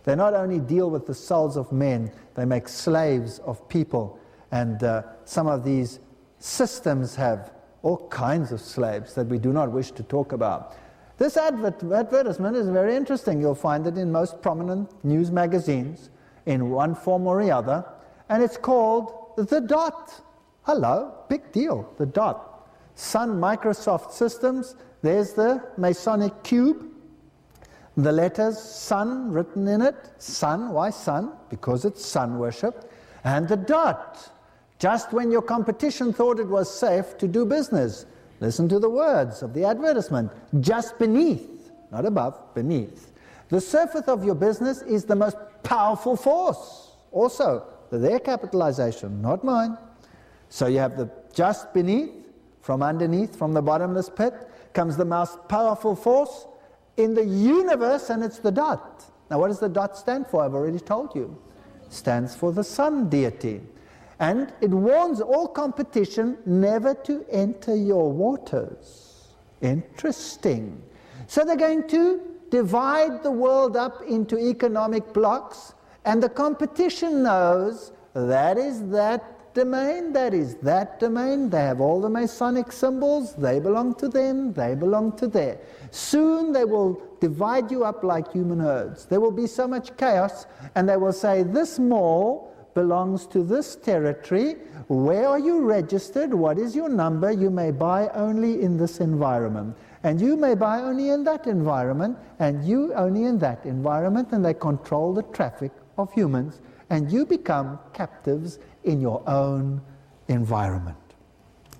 They not only deal with the souls of men, they make slaves of people. And some of these systems have all kinds of slaves that we do not wish to talk about. This advertisement is very interesting. You'll find it in most prominent news magazines in one form or the other. And it's called The Dot. Hello, big deal, The Dot. Sun Microsoft Systems, there's the Masonic cube. The letters sun written in it. Sun, why sun? Because it's sun worship. And the dot. Just when your competition thought it was safe to do business. Listen to the words of the advertisement. Just beneath, not above, beneath. The surface of your business is the most powerful force. Also, their capitalization, not mine. So you have the just beneath, from underneath, from the bottomless pit, comes the most powerful force in the universe, and it's the dot. Now, what does the dot stand for? I've already told you. It stands for the sun deity. And it warns all competition never to enter your waters. Interesting. So they're going to divide the world up into economic blocks, and the competition knows that is that domain, that is that domain. They have all the Masonic symbols. They belong to them. They belong to there. Soon they will divide you up like human herds. There will be so much chaos, and they will say, this mall belongs to this territory. Where are you registered? What is your number? You may buy only in this environment. And you may buy only in that environment, and you only in that environment, and they control the traffic of humans, and you become captives in your own environment.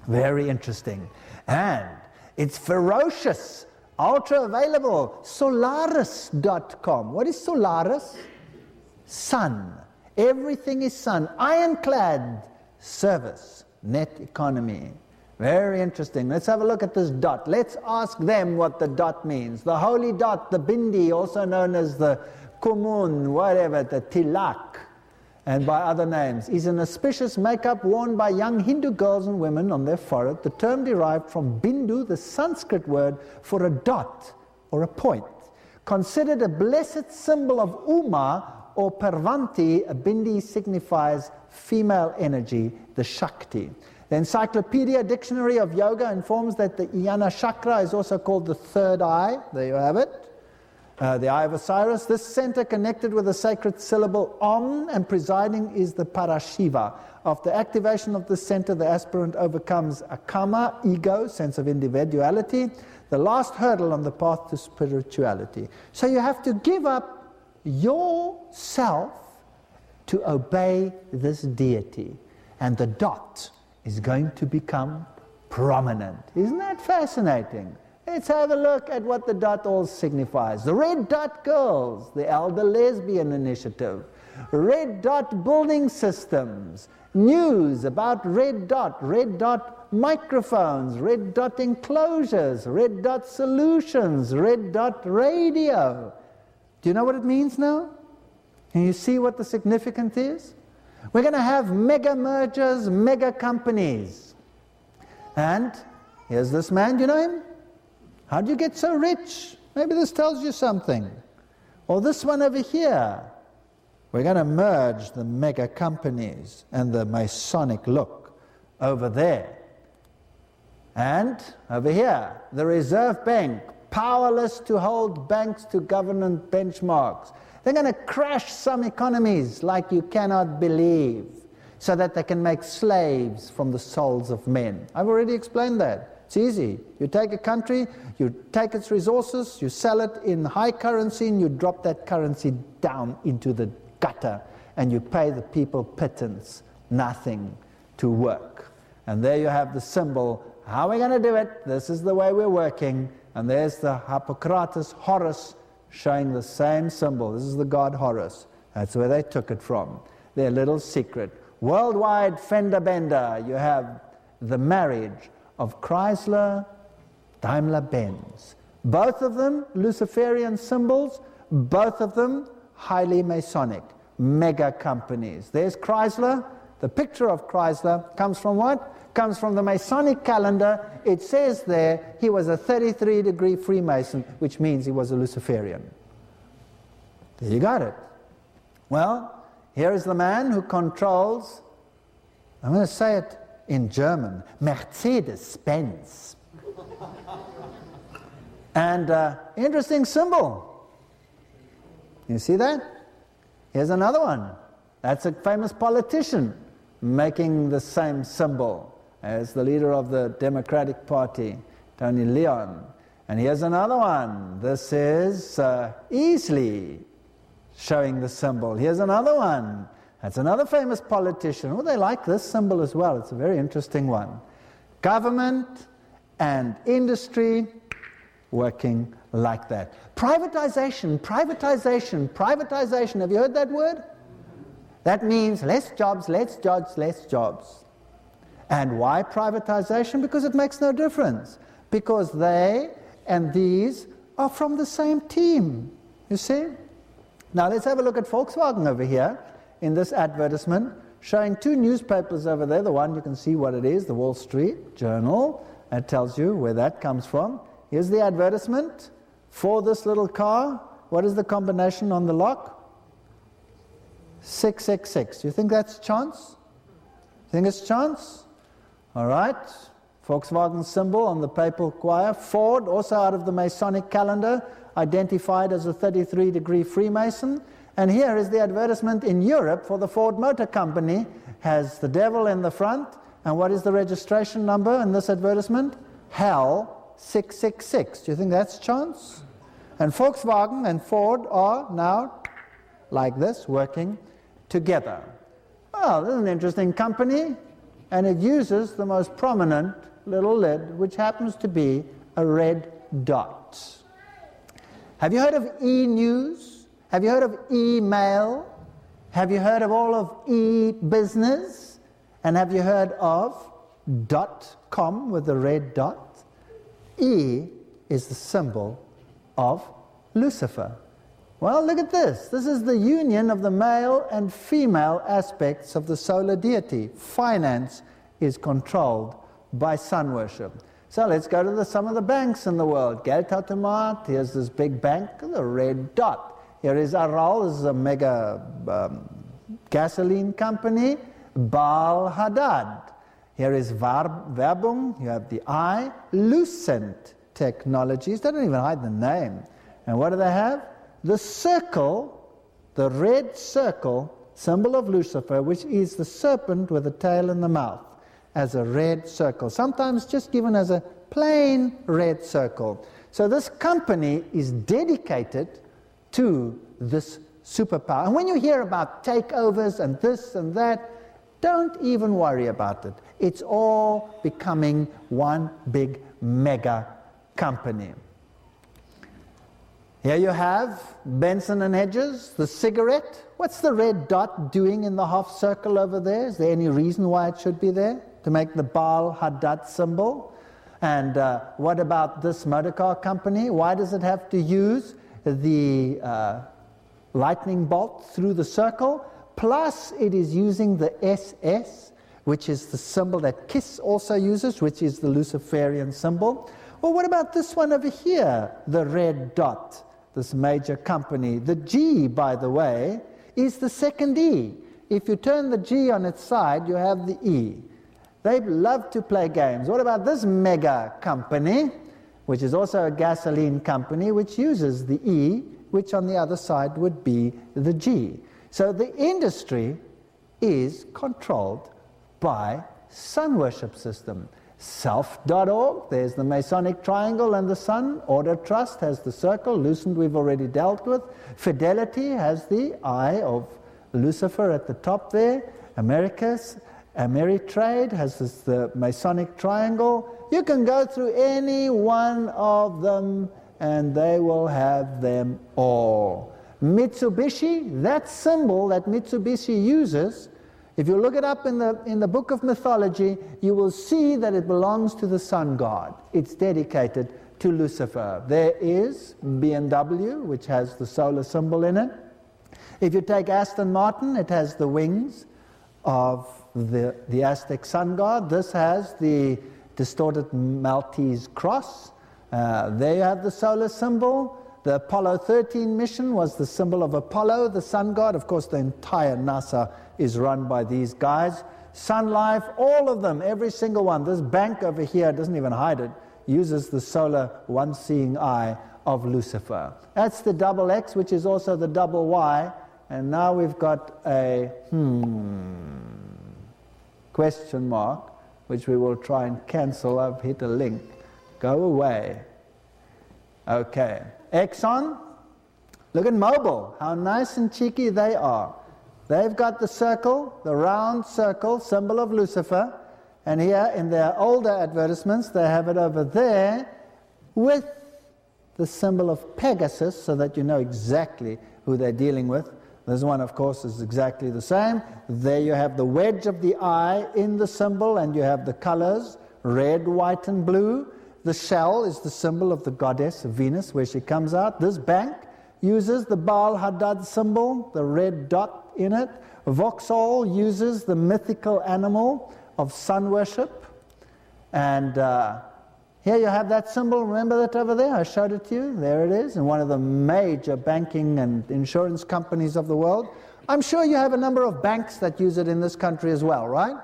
Very interesting. And it's ferocious, ultra available, Solaris.com. What is Solaris? Sun. Everything is sun. Ironclad service, net economy. Very interesting. Let's have a look at this dot. Let's ask them what the dot means. The holy dot, the bindi, also known as the kumun, whatever, the tilak, and by other names, is an auspicious makeup worn by young Hindu girls and women on their forehead. The term derived from bindu, the Sanskrit word for a dot or a point. Considered a blessed symbol of Uma or Parvanti, a bindi signifies female energy, the Shakti. The Encyclopedia Dictionary of Yoga informs that the Jnana Chakra is also called the third eye. There you have it. The Eye of Osiris. This center connected with the sacred syllable Om, and presiding is the Parashiva. After activation of this center, the aspirant overcomes akama, ego, sense of individuality, the last hurdle on the path to spirituality. So you have to give up yourself to obey this deity. And the dot is going to become prominent. Isn't that fascinating? Let's have a look at what the dot all signifies. The Red Dot Girls, the Elder Lesbian Initiative, Red Dot Building Systems, news about Red Dot microphones, Red Dot enclosures, Red Dot solutions, Red Dot radio. Do you know what it means now? Can you see what the significance is? We're going to have mega mergers, mega companies. And here's this man, do you know him? How do you get so rich? Maybe this tells you something. Or this one over here. We're going to merge the mega companies and the Masonic look over there. And over here, the Reserve Bank, powerless to hold banks to government benchmarks. They're going to crash some economies like you cannot believe, so that they can make slaves from the souls of men. I've already explained that. It's easy. You take a country, you take its resources, you sell it in high currency, and you drop that currency down into the gutter, and you pay the people pittance, nothing to work. And there you have the symbol. How are we going to do it? This is the way we're working. And there's the Hippocrates Horus showing the same symbol. This is the god Horus. That's where they took it from. Their little secret. Worldwide fender bender. You have the marriage of Chrysler, Daimler-Benz. Both of them Luciferian symbols, both of them highly Masonic, mega companies. There's Chrysler. The picture of Chrysler comes from what? Comes from the Masonic calendar. It says there he was a 33-degree Freemason, which means he was a Luciferian. There you got it. Well, here is the man who controls, I'm going to say it in German, Mercedes-Benz. And interesting symbol. You see that? Here's another one. That's a famous politician making the same symbol as the leader of the Democratic Party, Tony Leon. And here's another one. This is Easley showing the symbol. Here's another one. That's another famous politician. Oh, they like this symbol as well. It's a very interesting one. Government and industry working like that. Privatization, privatization, privatization. Have you heard that word? That means less jobs, less jobs, less jobs. And why privatization? Because it makes no difference. Because they and these are from the same team. You see? Now let's have a look at Volkswagen over here in this advertisement, showing two newspapers over there. The one you can see what it is, the Wall Street Journal. That tells you where that comes from. Here's the advertisement for this little car. What is the combination on the lock? 666. Do you think that's chance? Think it's chance? All right. Volkswagen symbol on the papal choir. Ford, also out of the Masonic calendar, identified as a 33-degree Freemason. And here is the advertisement in Europe for the Ford Motor Company. Has the devil in the front. And what is the registration number in this advertisement? Hell 666. Do you think that's chance? And Volkswagen and Ford are now like this, working together. Well, this is an interesting company. and it uses the most prominent little lid, which happens to be a red dot. Have you heard of e-news? Have you heard of email? Have you heard of all of e-business? And have you heard of .com with the red dot? E is the symbol of Lucifer. Well, look at this. This is the union of the male and female aspects of the solar deity. Finance is controlled by sun worship. So let's go to some of the banks in the world. Geld-Automat, here's this big bank, the red dot. Here is Aral, this is a mega gasoline company. Baal Hadad. Here is Werbung, you have the I. Lucent Technologies, they don't even hide the name. And what do they have? The circle, the red circle, symbol of Lucifer, which is the serpent with the tail and the mouth, as a red circle, sometimes just given as a plain red circle. So this company is dedicated to this superpower. And when you hear about takeovers and this and that, don't even worry about it. It's all becoming one big mega company. Here you have Benson and Hedges, the cigarette. What's the red dot doing in the half circle over there? Is there any reason why it should be there? To make the Baal Hadad symbol? And what about this motorcar company? Why does it have to use the lightning bolt through the circle? Plus it is using the SS, which is the symbol that KISS also uses, which is the Luciferian symbol. Well, what about this one over here, the red dot, this major company? The G, by the way, is the second E. If you turn the G on its side, you have the E. They love to play games. What about this mega company, which is also a gasoline company, which uses the E, which on the other side would be the G. So the industry is controlled by sun worship system. Self.org, there's the Masonic triangle and the sun. Order Trust has the circle. Lucent we've already dealt with. Fidelity has the eye of Lucifer at the top there. Ameritrade has the Masonic triangle. You can go through any one of them and they will have them all. Mitsubishi, that symbol that Mitsubishi uses, if you look it up in the book of mythology, you will see that it belongs to the sun god. It's dedicated to Lucifer. There is BMW, which has the solar symbol in it. If you take Aston Martin, it has the wings of the Aztec sun god. This has the distorted Maltese cross. There you have the solar symbol. The Apollo 13 mission was the symbol of Apollo, the sun god. Of course, the entire NASA is run by these guys. Sun Life, all of them, every single one. This bank over here doesn't even hide it, uses the solar one-seeing eye of Lucifer. That's the double X, which is also the double Y. And now we've got a question mark, which we will try and cancel. I've hit a link. Go away. Okay. Exxon, look at Mobil, how nice and cheeky they are. They've got the circle, the round circle, symbol of Lucifer, and here in their older advertisements they have it over there with the symbol of Pegasus, so that you know exactly who they're dealing with. This one, of course, is exactly the same. There you have the wedge of the eye in the symbol, and you have the colors, red, white, and blue. The shell is the symbol of the goddess Venus, where she comes out. This bank uses the Baal Hadad symbol, the red dot in it. Vauxhall uses the mythical animal of sun worship. And here you have that symbol. Remember that over there? I showed it to you. There it is, in one of the major banking and insurance companies of the world. I'm sure you have a number of banks that use it in this country as well, right?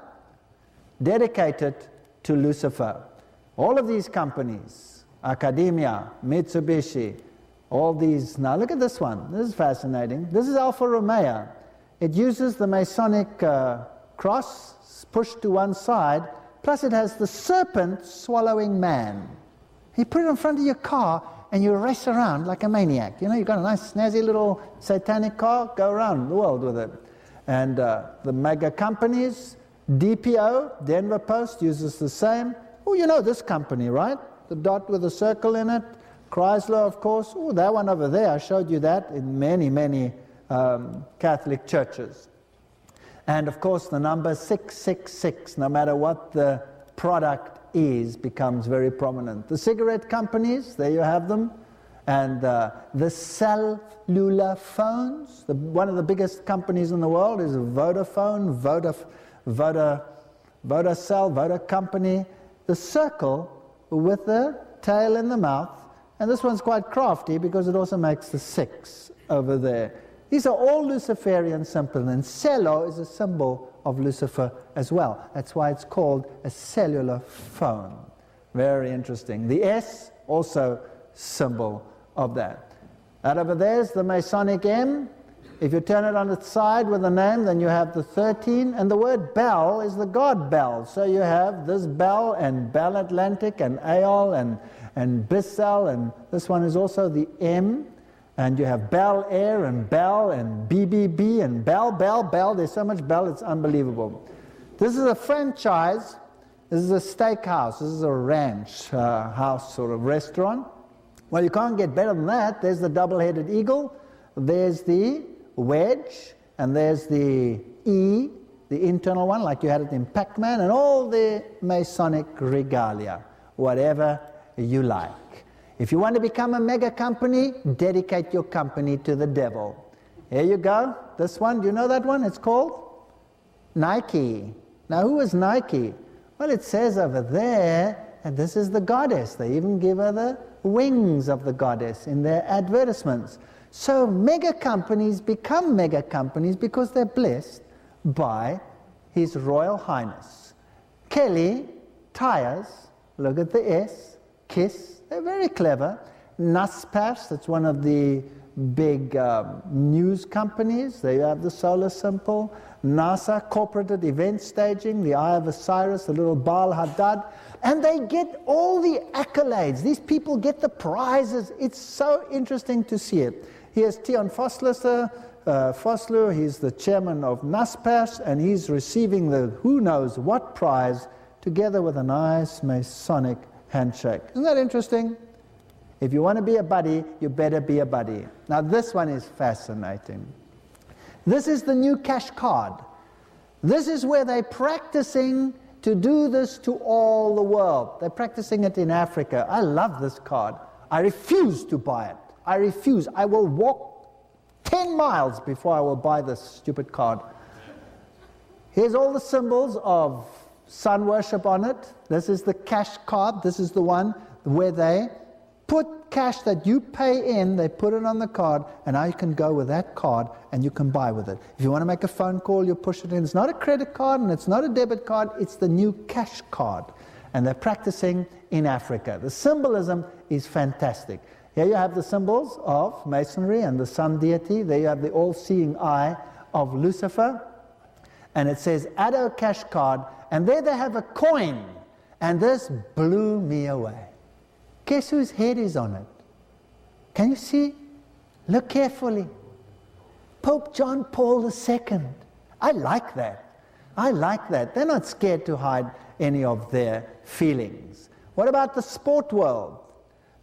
Dedicated to Lucifer. All of these companies, Academia, Mitsubishi, all these. Now look at this one. This is fascinating. This is Alfa Romeo. It uses the Masonic cross pushed to one side, plus it has the serpent swallowing man. You put it in front of your car and you race around like a maniac. You know, you've got a nice snazzy little satanic car, go around the world with it. And the mega companies, DPO, Denver Post, uses the same. Oh, you know this company, right? The dot with a circle in it. Chrysler, of course. Oh, that one over there, I showed you that in many, many Catholic churches. And of course, the number 666, no matter what the product is, becomes very prominent. The cigarette companies, there you have them. And the cellular phones, one of the biggest companies in the world is Vodafone, Vodacell, Voda Company. The circle with the tail in the mouth. And this one's quite crafty because it also makes the 6 over there. These are all Luciferian symbols, and cello is a symbol of Lucifer as well. That's why it's called a cellular phone. Very interesting. The S, also symbol of that. That over there is the Masonic M. If you turn it on its side with a name, then you have the 13, and the word Bell is the god Bell. So you have this Bell and Bell Atlantic and Aeol and Bissell, and this one is also the M. And you have Bel Air and Bell and BBB and Bell. There's so much Bell, it's unbelievable. This is a franchise. This is a steakhouse. This is a ranch house sort of restaurant. Well, you can't get better than that. There's the double-headed eagle. There's the wedge. And there's the E, the internal one, like you had it in Pac-Man. And all the Masonic regalia, whatever you like. If you want to become a mega company, dedicate your company to the devil. Here you go. This one, do you know that one? It's called Nike. Now, who is Nike? Well, it says over there, and this is the goddess. They even give her the wings of the goddess in their advertisements. So mega companies become mega companies because they're blessed by His Royal Highness. Kelly Tires, look at the S, Kiss. They're very clever. Naspers, that's one of the big news companies. They have the solar symbol. NASA, corporate event staging, the Eye of Osiris, the little Baal Hadad. And they get all the accolades. These people get the prizes. It's so interesting to see it. Here's Tion Vosloo. He's the chairman of Naspers, and he's receiving the who knows what prize together with a nice Masonic handshake. Isn't that interesting? If you want to be a buddy, you better be a buddy. Now this one is fascinating. This is the new cash card. This is where they're practicing to do this to all the world. They're practicing it in Africa. I love this card. I refuse to buy it. I refuse. I will walk 10 miles before I will buy this stupid card. Here's all the symbols of sun worship on it. This is the cash card. This is the one where they put cash that you pay in, they put it on the card, and now you can go with that card and you can buy with it. If you want to make a phone call, you push it in. It's not a credit card and it's not a debit card, it's the new cash card. And they're practicing in Africa. The symbolism is fantastic. Here you have the symbols of Masonry and the sun deity. There you have the all-seeing eye of Lucifer. And it says Addo cash card. And there they have a coin, and this blew me away. Guess whose head is on it? Can you see? Look carefully. Pope John Paul II. I like that. I like that. They're not scared to hide any of their feelings. What about the sport world?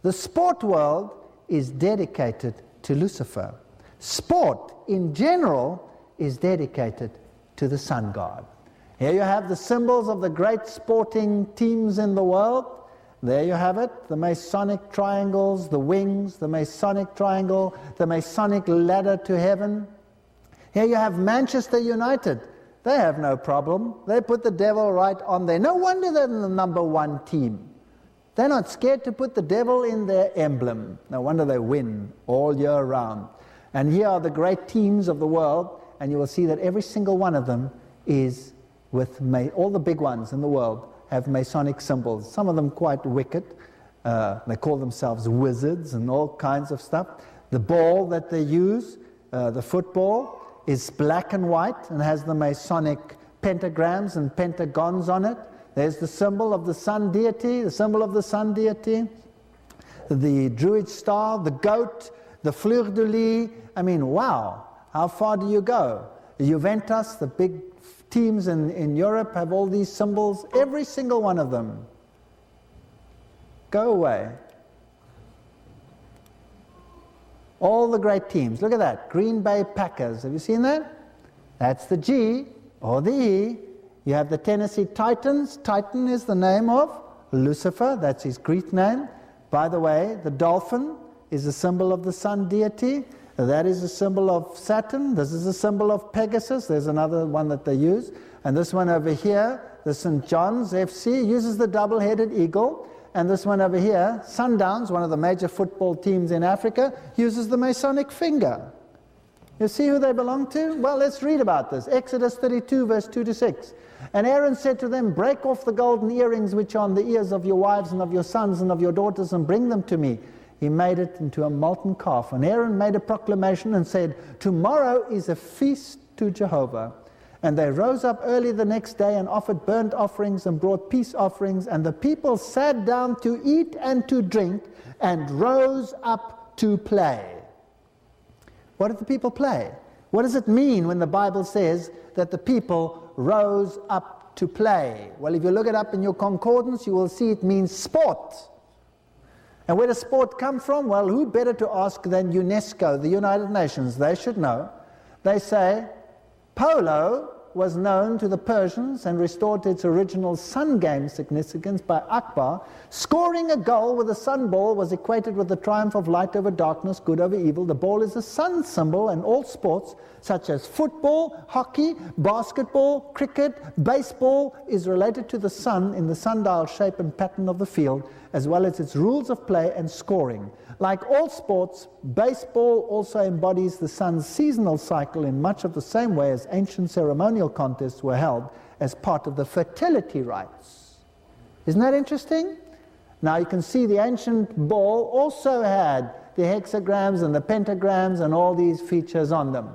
The sport world is dedicated to Lucifer. Sport, in general, is dedicated to the sun god. Here you have the symbols of the great sporting teams in the world. There you have it, the Masonic triangles, the wings, the Masonic triangle, the Masonic ladder to heaven. Here you have Manchester United. They have no problem. They put the devil right on there. No wonder they're the number one team. They're not scared to put the devil in their emblem. No wonder they win all year round. And here are the great teams of the world, and you will see that every single one of them is with all the big ones in the world have Masonic symbols. Some of them quite wicked. They call themselves wizards and all kinds of stuff. The ball that they use, the football, is black and white and has the Masonic pentagrams and pentagons on it. There's the symbol of the sun deity, the symbol of the sun deity, the Druid star, the goat, the fleur de lis. I mean, wow, how far do you go? The Juventus, the big teams in Europe have all these symbols. Every single one of them. Go away. All the great teams. Look at that. Green Bay Packers. Have you seen that? That's the G or the E. You have the Tennessee Titans. Titan is the name of Lucifer. That's his Greek name. By the way, the dolphin is a symbol of the sun deity. That is a symbol of Saturn. This is a symbol of Pegasus. There's another one that they use. And this one over here, the St. John's FC, uses the double-headed eagle. And this one over here, Sundowns, one of the major football teams in Africa, uses the Masonic finger. You see who they belong to? Well, let's read about this. Exodus 32, verse 2 to 6. And Aaron said to them, break off the golden earrings which are on the ears of your wives and of your sons and of your daughters, and bring them to me. He made it into a molten calf. And Aaron made a proclamation and said, tomorrow is a feast to Jehovah. And they rose up early the next day and offered burnt offerings and brought peace offerings. And the people sat down to eat and to drink and rose up to play. What did the people play? What does it mean when the Bible says that the people rose up to play? Well, if you look it up in your concordance, you will see it means sport. And where does sport come from? Well, who better to ask than UNESCO, the United Nations? They should know. They say polo was known to the Persians and restored to its original sun game significance by Akbar. Scoring a goal with a sun ball was equated with the triumph of light over darkness, good over evil. The ball is a sun symbol, and all sports such as football, hockey, basketball, cricket, baseball is related to the sun in the sundial shape and pattern of the field, as well as its rules of play and scoring. Like all sports, baseball also embodies the sun's seasonal cycle in much of the same way as ancient ceremonial contests were held as part of the fertility rites. Isn't that interesting? Now you can see the ancient ball also had the hexagrams and the pentagrams and all these features on them.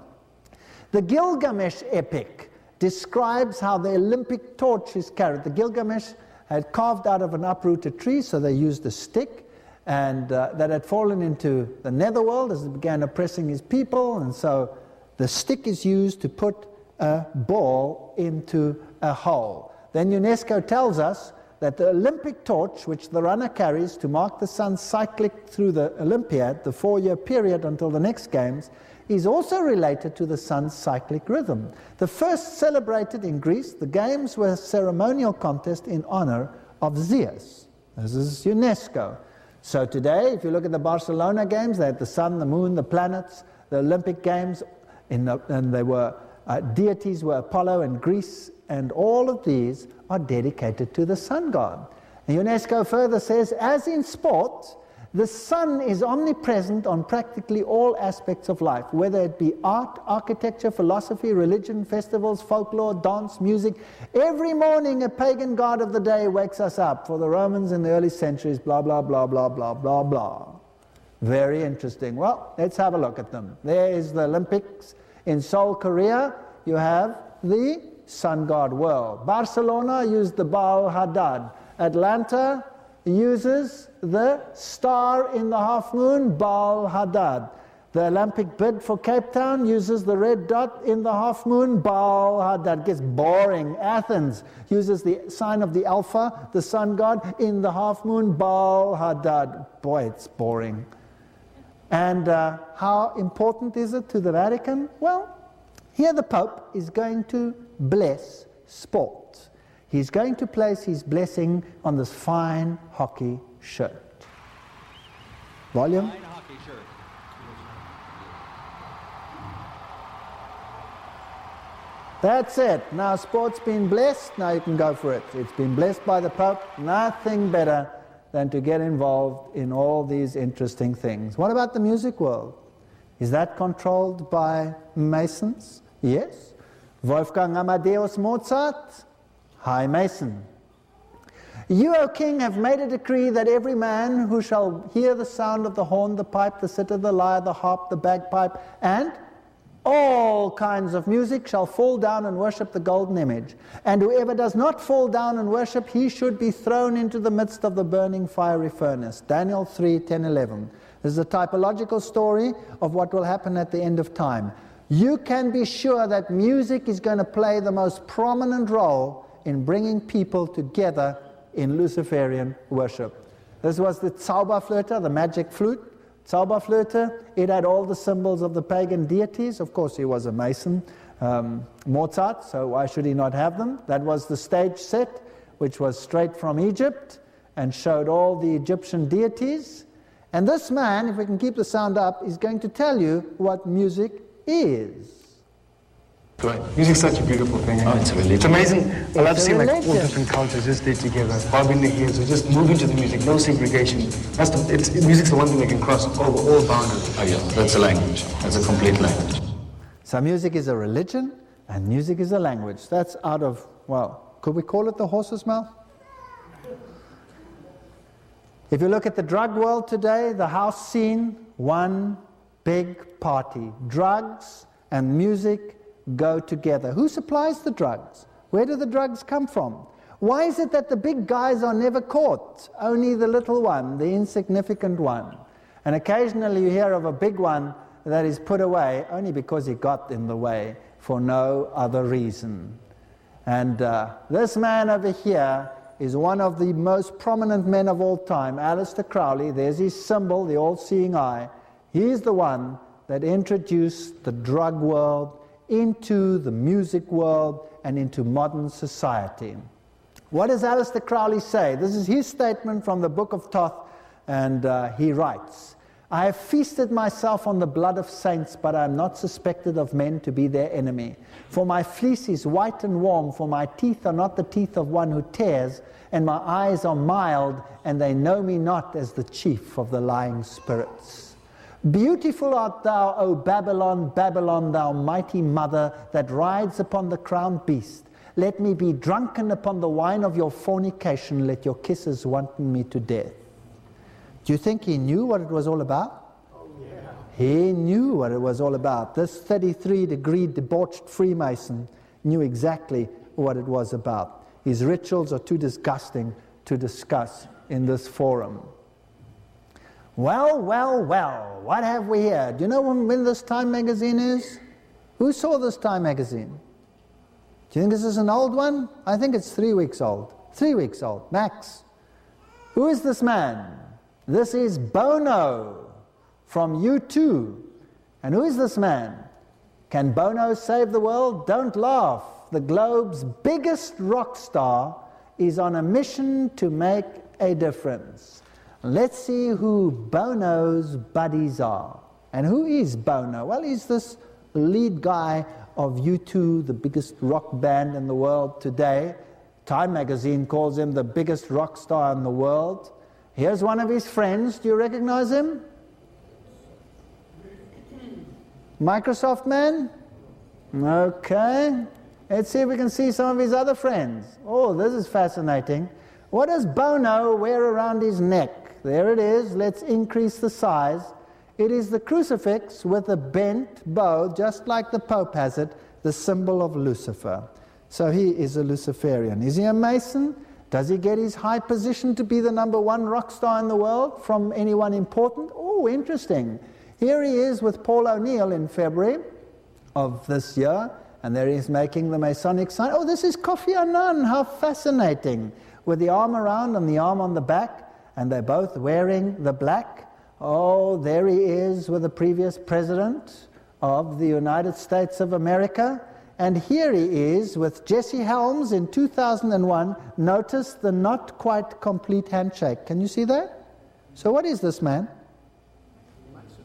The Gilgamesh epic describes how the Olympic torch is carried. The Gilgamesh had carved out of an uprooted tree, so they used a stick, and that had fallen into the netherworld as it began oppressing his people, and so the stick is used to put a ball into a hole. Then UNESCO tells us that the Olympic torch, which the runner carries to mark the sun's cyclic through the Olympiad, the 4-year period until the next games, is also related to the sun's cyclic rhythm. The first celebrated in Greece, the games were a ceremonial contest in honor of Zeus. This is UNESCO. So today, if you look at the Barcelona games, they had the sun, the moon, the planets, the Olympic games, and they were deities were Apollo and Greece, and all of these are dedicated to the sun god. And UNESCO further says, as in sport, the sun is omnipresent on practically all aspects of life, whether it be art, architecture, philosophy, religion, festivals, folklore, dance, music. Every morning a pagan god of the day wakes us up. For the Romans in the early centuries, blah, blah, blah, blah, blah, blah, blah. Very interesting. Well, let's have a look at them. There is the Olympics. In Seoul, Korea, you have the sun god world. Barcelona used the Baal Hadad. Atlanta uses the star in the half moon, Baal Hadad. The Olympic bid for Cape Town uses the red dot in the half moon, Baal Hadad. It gets boring. Athens uses the sign of the Alpha, the sun god, in the half moon, Baal Hadad. Boy, it's boring. And how important is it to the Vatican? Well, here the Pope is going to bless sport. He's going to place his blessing on this fine hockey shirt. Volume. Fine hockey shirt. That's it. Now sport's been blessed. Now you can go for it. It's been blessed by the Pope. Nothing better than to get involved in all these interesting things. What about the music world? Is that controlled by Masons? Yes. Wolfgang Amadeus Mozart, High Mason. You, O King, have made a decree that every man who shall hear the sound of the horn, the pipe, the cither, the lyre, the harp, the bagpipe, and all kinds of music shall fall down and worship the golden image. And whoever does not fall down and worship, he should be thrown into the midst of the burning fiery furnace. Daniel 3:10-11. This is a typological story of what will happen at the end of time. you can be sure that music is going to play the most prominent role in bringing people together in Luciferian worship. This was the Zauberflöte, the magic flute. Zauberflöte, it had all the symbols of the pagan deities. Of course, he was a Mason, Mozart, so why should he not have them? That was the stage set, which was straight from Egypt and showed all the Egyptian deities. And this man, if we can keep the sound up, is going to tell you what music is. Right. Music's such a beautiful thing. Oh, it's a religion. It's amazing. I love seeing like all religion. different cultures just there together, bobbing their heads, or just moving to the music, no segregation. Music's the one thing that can cross over all boundaries. Oh yeah, that's a language. That's a complete language. So music is a religion, and music is a language. That's out of, well, could we call it the horse's mouth? If you look at the drug world today, the house scene, one big party. Drugs and music go together. Who supplies the drugs? Where do the drugs come from? Why is it that the big guys are never caught? Only the little one, the insignificant one. And occasionally you hear of a big one that is put away only because he got in the way for no other reason. And this man over here is one of the most prominent men of all time, Aleister Crowley. There's his symbol, the all-seeing eye. He's the one that introduced the drug world into the music world and into modern society. What does Aleister Crowley say? This is his statement from the Book of Thoth, and he writes, I have feasted myself on the blood of saints, but I am not suspected of men to be their enemy. For my fleece is white and warm, for my teeth are not the teeth of one who tears, and my eyes are mild, and they know me not as the chief of the lying spirits. Beautiful art thou, O Babylon, Babylon, thou mighty mother that rides upon the crowned beast. Let me be drunken upon the wine of your fornication, let your kisses wanton me to death. Do you think he knew what it was all about? Oh, yeah. He knew what it was all about. This 33-degree debauched Freemason knew exactly what it was about. His rituals are too disgusting to discuss in this forum. Well, well, well, what have we here? Do you know when this Time magazine is? Who saw this Time magazine? Do you think this is an old one? I think it's 3 weeks old. 3 weeks old, max. Who is this man? This is Bono from Yah-Tube. And who is this man? Can Bono save the world? Don't laugh. The globe's biggest rock star is on a mission to make a difference. Let's see who Bono's buddies are. And who is Bono? Well, he's this lead guy of Yah-Tube, the biggest rock band in the world today. Time magazine calls him the biggest rock star in the world. Here's one of his friends. Do you recognize him? Microsoft man? Okay. Let's see if we can see some of his other friends. Oh, this is fascinating. What does Bono wear around his neck? There it is. Let's increase the size. It is the crucifix with a bent bow, just like the Pope has it, the symbol of Lucifer. So he is a Luciferian. Is he a Mason? Does he get his high position to be the #1 rock star in the world from anyone important? Oh, interesting. Here he is with Paul O'Neill in February of this year, and there he is making the Masonic sign. Oh, this is Kofi Annan. How fascinating. With the arm around and the arm on the back, and they're both wearing the black. Oh, there he is with the previous president of the United States of America. And here he is with Jesse Helms in 2001. Notice the not quite complete handshake. Can you see that? So what is this man?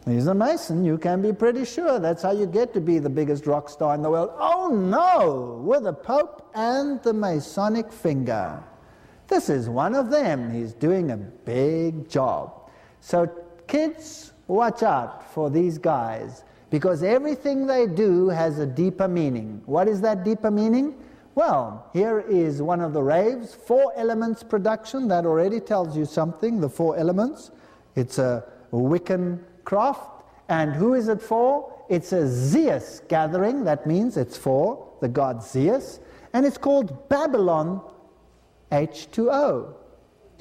He's a Mason. You can be pretty sure. That's how you get to be the biggest rock star in the world. Oh no! With the Pope and the Masonic finger. This is one of them. He's doing a big job. So kids, watch out for these guys, because everything they do has a deeper meaning. What is that deeper meaning? Well, here is one of the raves, 4 Elements production. That already tells you something, the 4 Elements. It's a Wiccan craft. And who is it for? It's a Zeus gathering. That means it's for the god Zeus. And it's called Babylon H2O.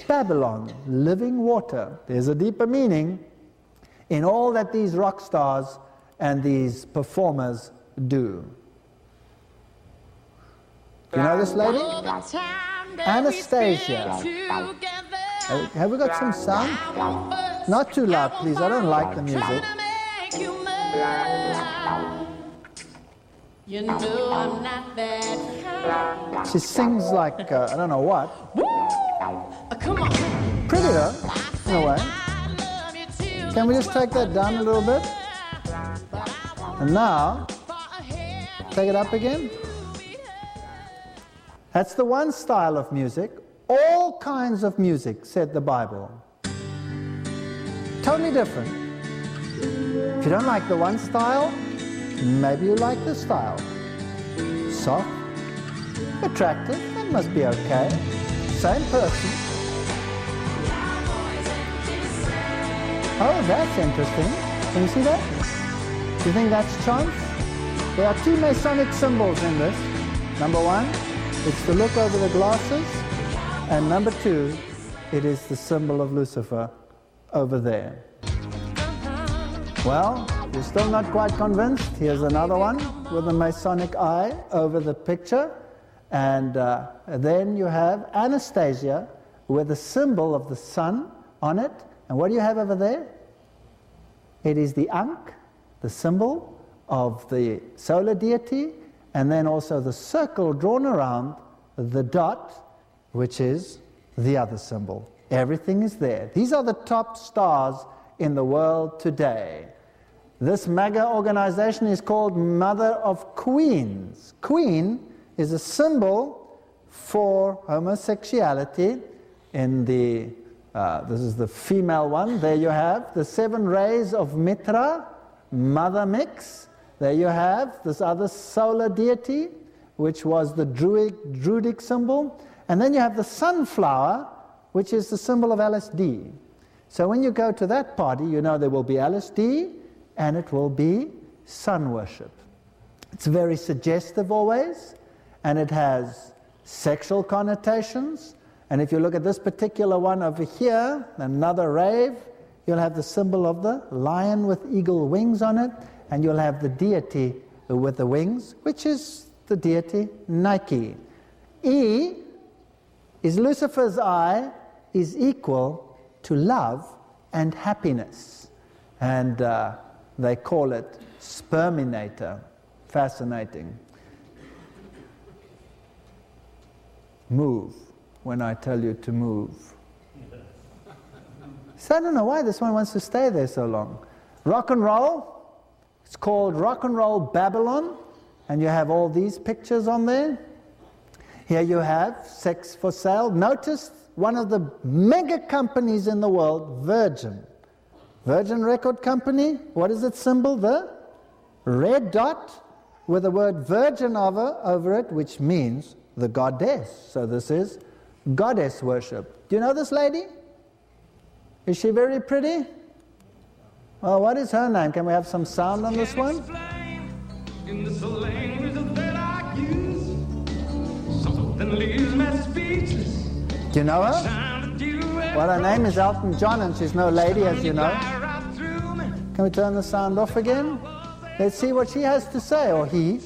Babylon, living water. There's a deeper meaning in all that these rock stars and these performers do. Do you know this lady? Anastasia. Have we got some sound? Not too loud, please. I don't like the music. You know I'm not that. She sings like, I don't know what. Come on. Pretty though, in a way. Can we just take that down a little bit? And now, take it up again. That's the one style of music. All kinds of music, said the Bible. Totally different. If you don't like the one style, maybe you like this style. Soft, attractive, that must be okay. Same person. Oh, that's interesting. Can you see that? Do you think that's chance? There are two Masonic symbols in this. Number one, it's the look over the glasses. And number two, it is the symbol of Lucifer over there. Well, you're still not quite convinced. Here's another one with a Masonic eye over the picture. And then you have Anastasia with the symbol of the sun on it. And what do you have over there? It is the Ankh, the symbol of the solar deity, and then also the circle drawn around the dot, which is the other symbol. Everything is there. These are the top stars in the world today. This mega organization is called Mother of Queens. Queen is a symbol for homosexuality. In the this is the female one. There you have the 7 rays of Mitra, Mother Mix. There you have this other solar deity, which was the Druidic symbol. And then you have the sunflower, which is the symbol of LSD. So when you go to that party, you know there will be LSD and it will be sun worship. It's very suggestive always, and it has sexual connotations. And if you look at this particular one over here, another rave, you'll have the symbol of the lion with eagle wings on it, and you'll have the deity with the wings, which is the deity Nike. E is Lucifer's eye is equal to love and happiness. And they call it sperminator. Fascinating. Move when I tell you to move. So I don't know why this one wants to stay there so long. Rock and roll. It's called Rock and Roll Babylon. And you have all these pictures on there. Here you have sex for sale. Notice one of the mega companies in the world, Virgin. Virgin Record Company, what is its symbol? The red dot with the word virgin over it, which means the goddess. So this is goddess worship. Do you know this lady? Is she very pretty? Well, what is her name? Can we have some sound on this one? Do you know her? Well, her name is Elton John, and she's no lady, as you know. Can we turn the sound off again? Let's see what she has to say, or he.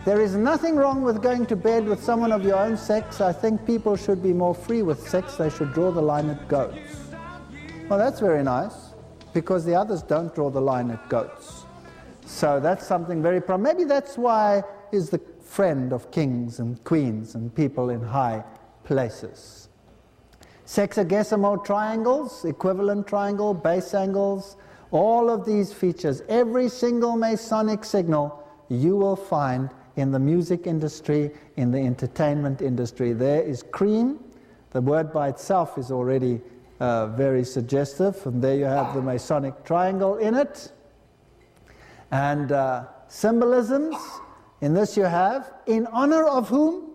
There is nothing wrong with going to bed with someone of your own sex. I think people should be more free with sex. They should draw the line at goats. Well, that's very nice, because the others don't draw the line at goats. So that's something very maybe that's why he's the friend of kings and queens and people in high places. Sexagesimal triangles, equivalent triangle, base angles, all of these features, every single Masonic signal you will find in the music industry, in the entertainment industry. There is cream. The word by itself is already very suggestive, and there you have the Masonic triangle in it. And symbolisms, in this you have, in honor of whom?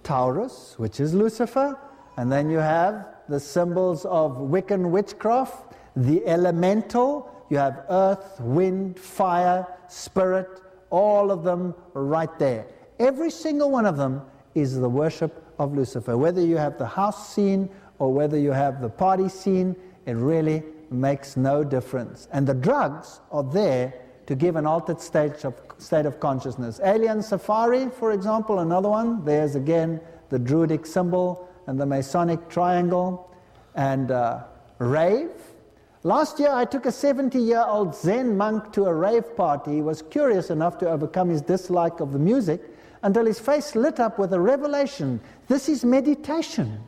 Taurus, which is Lucifer. And then you have the symbols of Wiccan witchcraft, the elemental. You have earth, wind, fire, spirit, all of them right there. Every single one of them is the worship of Lucifer. Whether you have the house scene or whether you have the party scene, it really makes no difference. And the drugs are there to give an altered state of consciousness. Alien Safari, for example, another one. There's again the Druidic symbol and the Masonic triangle, and rave. Last year I took a 70-year-old Zen monk to a rave party. He was curious enough to overcome his dislike of the music until his face lit up with a revelation. This is meditation.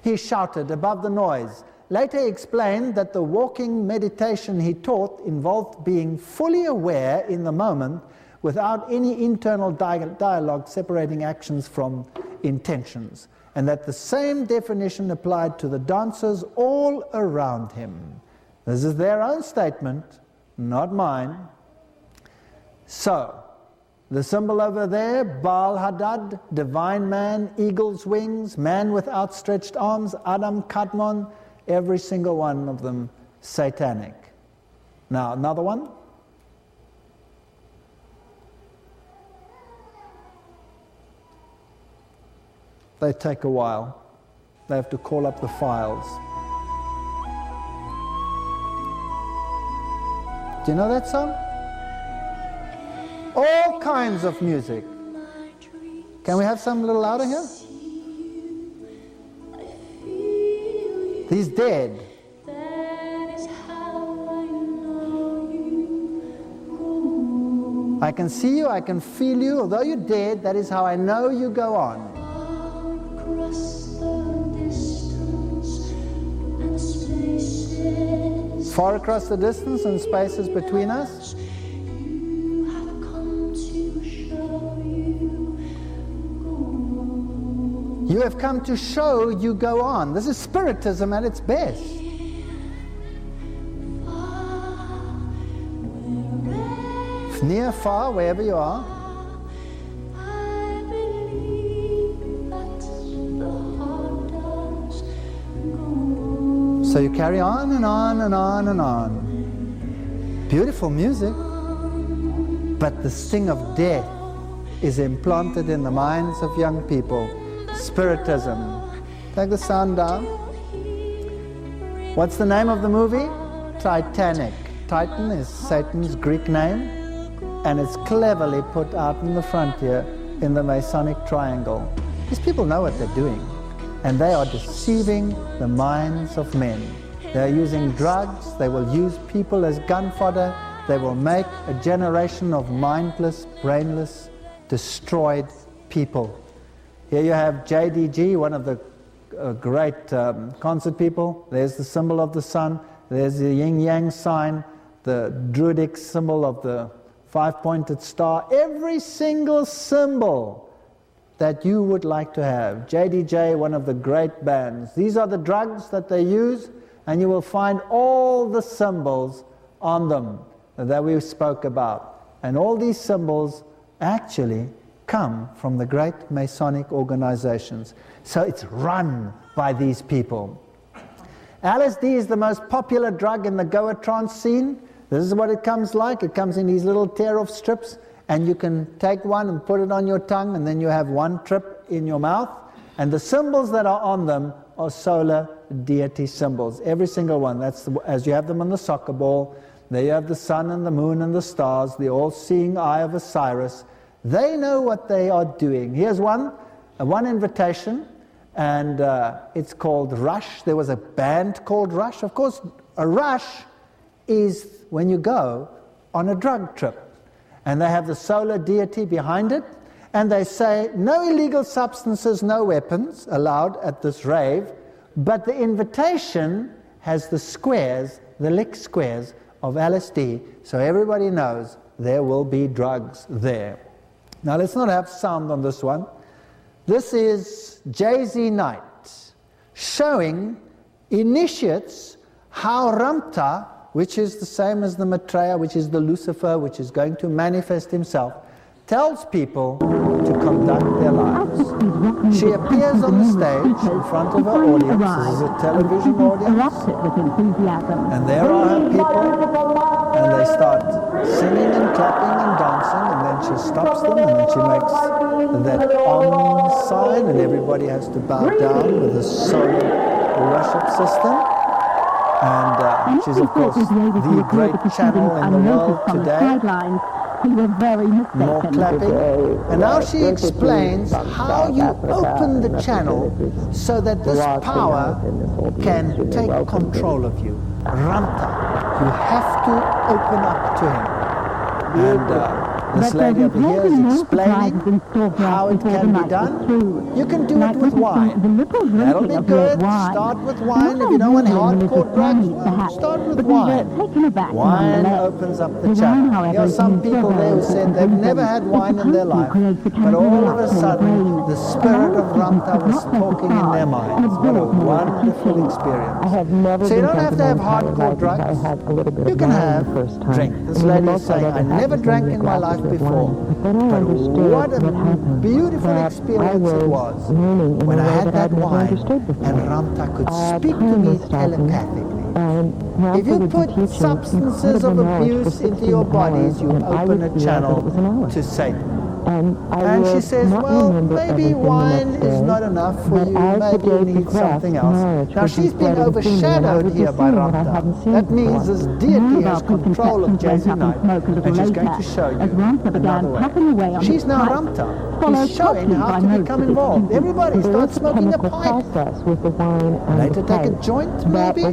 He shouted above the noise. Later he explained that the walking meditation he taught involved being fully aware in the moment without any internal dialogue separating actions from intentions, and that the same definition applied to the dancers all around him. This is their own statement, not mine. So, the symbol over there, Baal Hadad, divine man, eagle's wings, man with outstretched arms, Adam Kadmon, every single one of them satanic. Now, another one. They take a while. They have to call up the files. Do you know that song? All kinds of music. Can we have some little louder here? He's dead. I can see you, I can feel you. Although you're dead, that is how I know you go on. Far across the distance and spaces between us. You have come to show you go on. This is Spiritism at its best. Near, far, wherever you are. So you carry on and on and on and on. Beautiful music, but the sting of death is implanted in the minds of young people. Spiritism. Take the sound down. What's the name of the movie? Titanic. Titan is Satan's Greek name, and it's cleverly put out in the front here in the Masonic triangle. These people know what they're doing, and they are deceiving the minds of men. They're using drugs, they will use people as gun fodder, they will make a generation of mindless, brainless, destroyed people. Here you have JDG, one of the great concert people. There's the symbol of the sun, there's the yin-yang sign, the Druidic symbol of the five-pointed star. Every single symbol that you would like to have. JDJ, one of the great bands. These are the drugs that they use, and you will find all the symbols on them that we spoke about. And all these symbols actually come from the great Masonic organizations. So it's run by these people. LSD is the most popular drug in the Goa trance scene. This is what it comes like. It comes in these little tear-off strips, and you can take one and put it on your tongue, and then you have one trip in your mouth. And the symbols that are on them are solar deity symbols. Every single one. That's as you have them on the soccer ball. There you have the sun and the moon and the stars, the all-seeing eye of Osiris. They know what they are doing. Here's one invitation, and it's called Rush. There was a band called Rush. Of course, a rush is when you go on a drug trip. And they have the solar deity behind it, and they say no illegal substances, no weapons allowed at this rave, but the invitation has the squares, the lick squares of LSD, so everybody knows there will be drugs there. Now let's not have sound on this one. This is Jay-Z Night, showing initiates how Ramta, which is the same as the Maitreya, which is the Lucifer, which is going to manifest himself, tells people to conduct their lives. She appears on the stage in front of her audience. This is a television audience. And there are her people, and they start singing and clapping and dancing, and then she stops them, and then she makes that Om sign, and everybody has to bow down with a solar worship system. And she's, of course, the great channel in the world today. More clapping. And now she explains how you open the channel so that this power can take control of you. Ranta. You have to open up to him. And this lady over here is explaining how it can be done. You can do it with wine. That'll be good. Start with wine. If you don't want hardcore drugs, start with wine. Wine opens up the channel. There are some people there who said they've never had wine in their life, but all of a sudden the spirit of Ramta was talking in their minds. What a wonderful experience. So you don't have to have hardcore drugs. You can have drink. This lady is saying, I never drank in my life before, but what a beautiful experience it was when I had that wine and Ramta could speak to me telepathically. If you put substances of abuse into your bodies, you open a channel to Satan. And she says, well, maybe wine is not enough for you, maybe you need something else. Now she's being overshadowed here by Ramta. That means this deity has control of Jezunite, and she's going to show you another way. She's now Ramta. She's showing how to become involved. Everybody starts smoking a pipe. Later take a joint, maybe.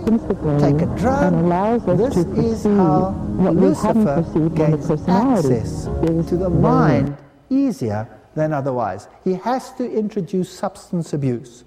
Take a drug. This is how Lucifer gains access to the mind easier than otherwise. He has to introduce substance abuse.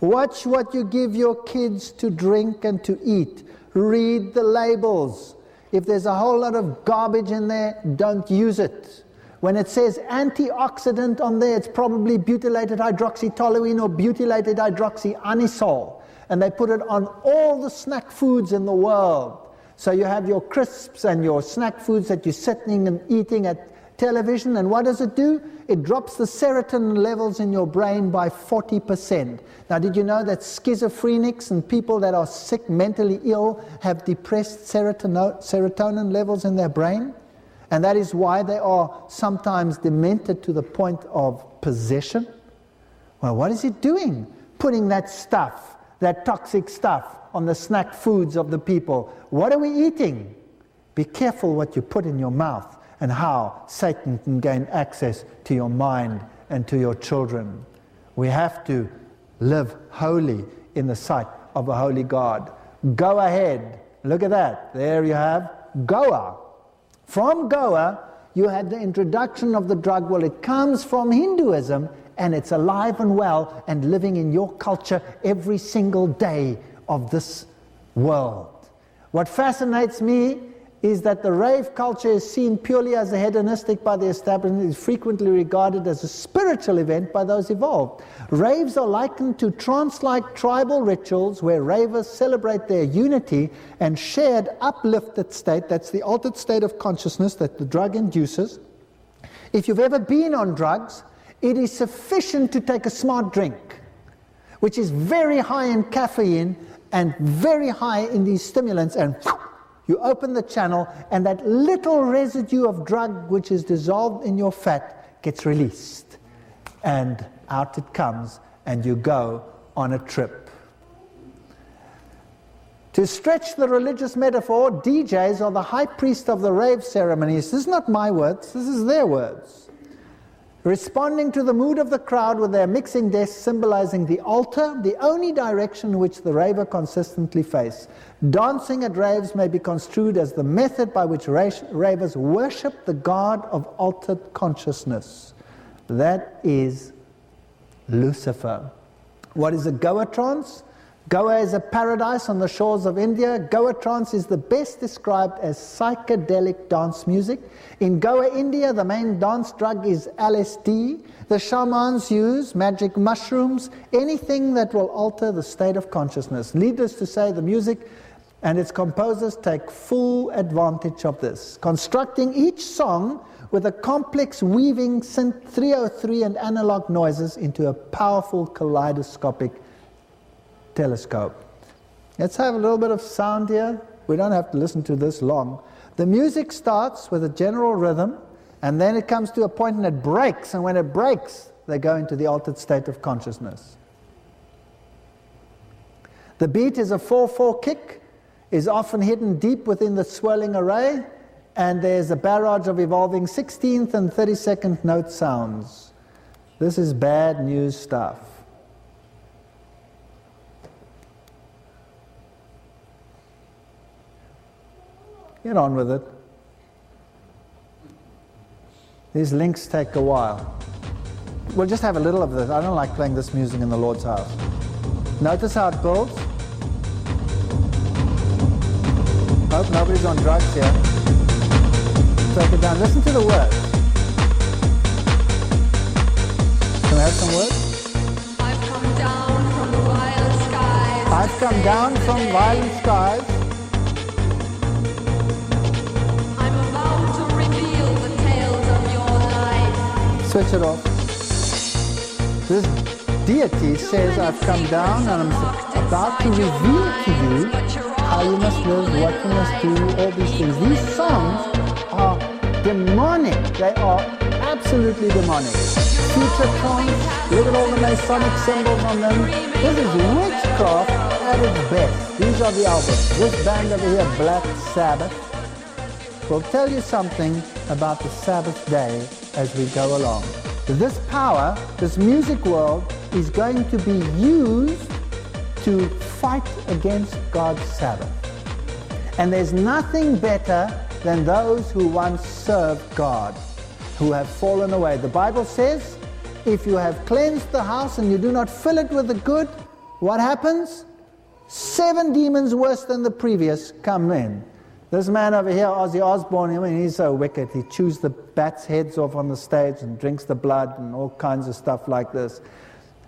Watch what you give your kids to drink and to eat. Read the labels. If there's a whole lot of garbage in there, don't use it. When it says antioxidant on there, it's probably butylated hydroxytoluene or butylated hydroxyanisole. And they put it on all the snack foods in the world. So you have your crisps and your snack foods that you're sitting and eating at television, and what does it do? It drops the serotonin levels in your brain by 40%. Now, did you know that schizophrenics and people that are sick, mentally ill, have depressed serotonin levels in their brain? And that is why they are sometimes demented to the point of possession. Well, what is it doing? Putting that stuff, that toxic stuff, on the snack foods of the people. What are we eating? Be careful what you put in your mouth, and how Satan can gain access to your mind and to your children. We have to live holy in the sight of a holy God. Go ahead. Look at that. There you have Goa. From Goa, you had the introduction of the drug. Well, it comes from Hinduism, and it's alive and well and living in your culture every single day of this world. What fascinates me is that the rave culture is seen purely as a hedonistic by the establishment. It is frequently regarded as a spiritual event by those involved. Raves are likened to trance-like tribal rituals where ravers celebrate their unity and shared uplifted state. That's the altered state of consciousness that the drug induces. If you've ever been on drugs, it is sufficient to take a smart drink, which is very high in caffeine and very high in these stimulants, and you open the channel, and that little residue of drug which is dissolved in your fat gets released. And out it comes, and you go on a trip. To stretch the religious metaphor, DJs are the high priest of the rave ceremonies. This is not my words, this is their words. Responding to the mood of the crowd with their mixing desks symbolizing the altar, the only direction which the raver consistently face. Dancing at raves may be construed as the method by which ravers worship the God of altered consciousness. That is Lucifer. What is a Goa trance? Goa is a paradise on the shores of India. Goa trance is the best described as psychedelic dance music. In Goa, India, the main dance drug is LSD. The shamans use magic mushrooms, anything that will alter the state of consciousness. Needless to say, the music and its composers take full advantage of this, constructing each song with a complex weaving synth 303 and analog noises into a powerful kaleidoscopic telescope. Let's have a little bit of sound here. We don't have to listen to this long. The music starts with a general rhythm, and then it comes to a point and it breaks, and when it breaks, they go into the altered state of consciousness. The beat is a 4/4 kick, is often hidden deep within the swirling array, and there's a barrage of evolving 16th and 32nd note sounds. This is bad news stuff. Get on with it. These links take a while. We'll just have a little of this. I don't like playing this music in the Lord's house. Notice how it builds. Hope nobody's on drugs here. Take it down. Listen to the words. Can we have some words? I've come down from the wild skies. I've come down from violent skies. I'm about to reveal the tales of your life. Switch it off. This deity says, I've come down and I'm about to reveal to you how you must live, what you must do, all these things. These songs are demonic. They are absolutely demonic. Future trance, look at all the Masonic symbols on them. This is witchcraft at its best. These are the albums. This band over here, Black Sabbath, will tell you something about the Sabbath day as we go along. This power, this music world, is going to be used to fight against God's Sabbath. And there's nothing better than those who once served God, who have fallen away. The Bible says, if you have cleansed the house and you do not fill it with the good, what happens? 7 demons worse than the previous come in. This man over here, Ozzy Osbourne, I mean, he's so wicked. He chews the bats' heads off on the stage and drinks the blood and all kinds of stuff like this.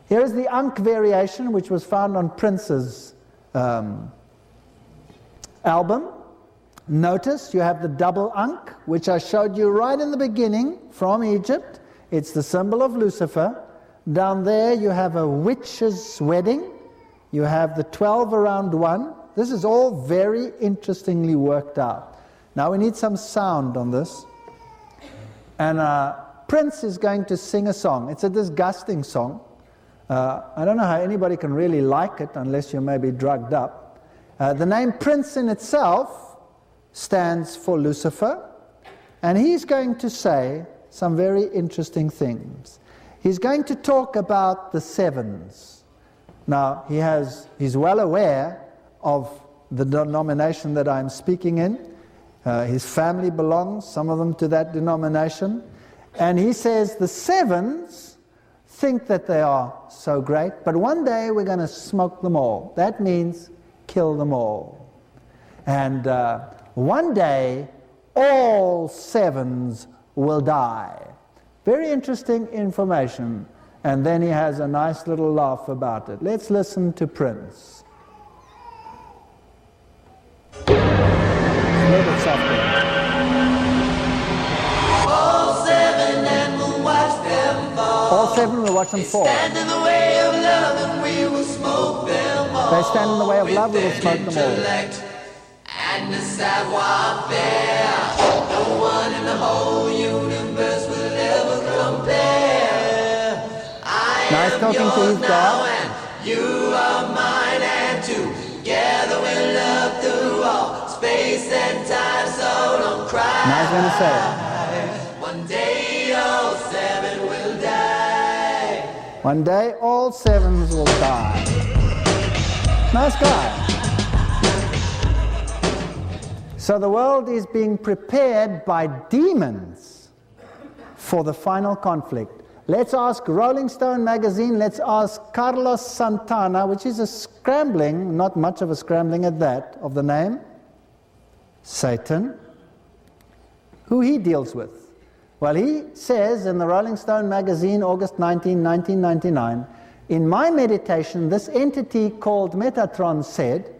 Here is the Ankh variation, which was found on Prince's album. Notice you have the double Ankh, which I showed you right in the beginning from Egypt. It's the symbol of Lucifer. Down there you have a witch's wedding. You have the 12 around 1. This is all very interestingly worked out. Now we need some sound on this. And Prince is going to sing a song. It's a disgusting song. I don't know how anybody can really like it unless you're maybe drugged up. The name Prince in itself stands for Lucifer. And he's going to say some very interesting things. He's going to talk about the sevens. Now, he's well aware of the denomination that I'm speaking in. His family belongs, some of them, to that denomination. And he says the sevens think that they are so great, but one day we're going to smoke them all. That means kill them all. And one day all sevens will die. Very interesting information. And then he has a nice little laugh about it. Let's listen to Prince. A little bit softer. All 7 and we'll watch them fall. All 7 will watch them fall. They stand in the way of love and we will smoke them all. They stand in the way of love, we will smoke them all. Intellect and the savoir-faire. No one in the whole universe will ever compare. Now he's talking to his God. And you are mine, and together we'll love through all space and time, so don't cry. Now he's going to say it. One day all 7 will die. One day all 7s will die. Nice guy. So the world is being prepared by demons for the final conflict. Let's ask Rolling Stone magazine, let's ask Carlos Santana, which is a scrambling, not much of a scrambling at that, of the name, Satan, who he deals with. Well, he says in the Rolling Stone magazine, August 19, 1999, in my meditation, this entity called Metatron said,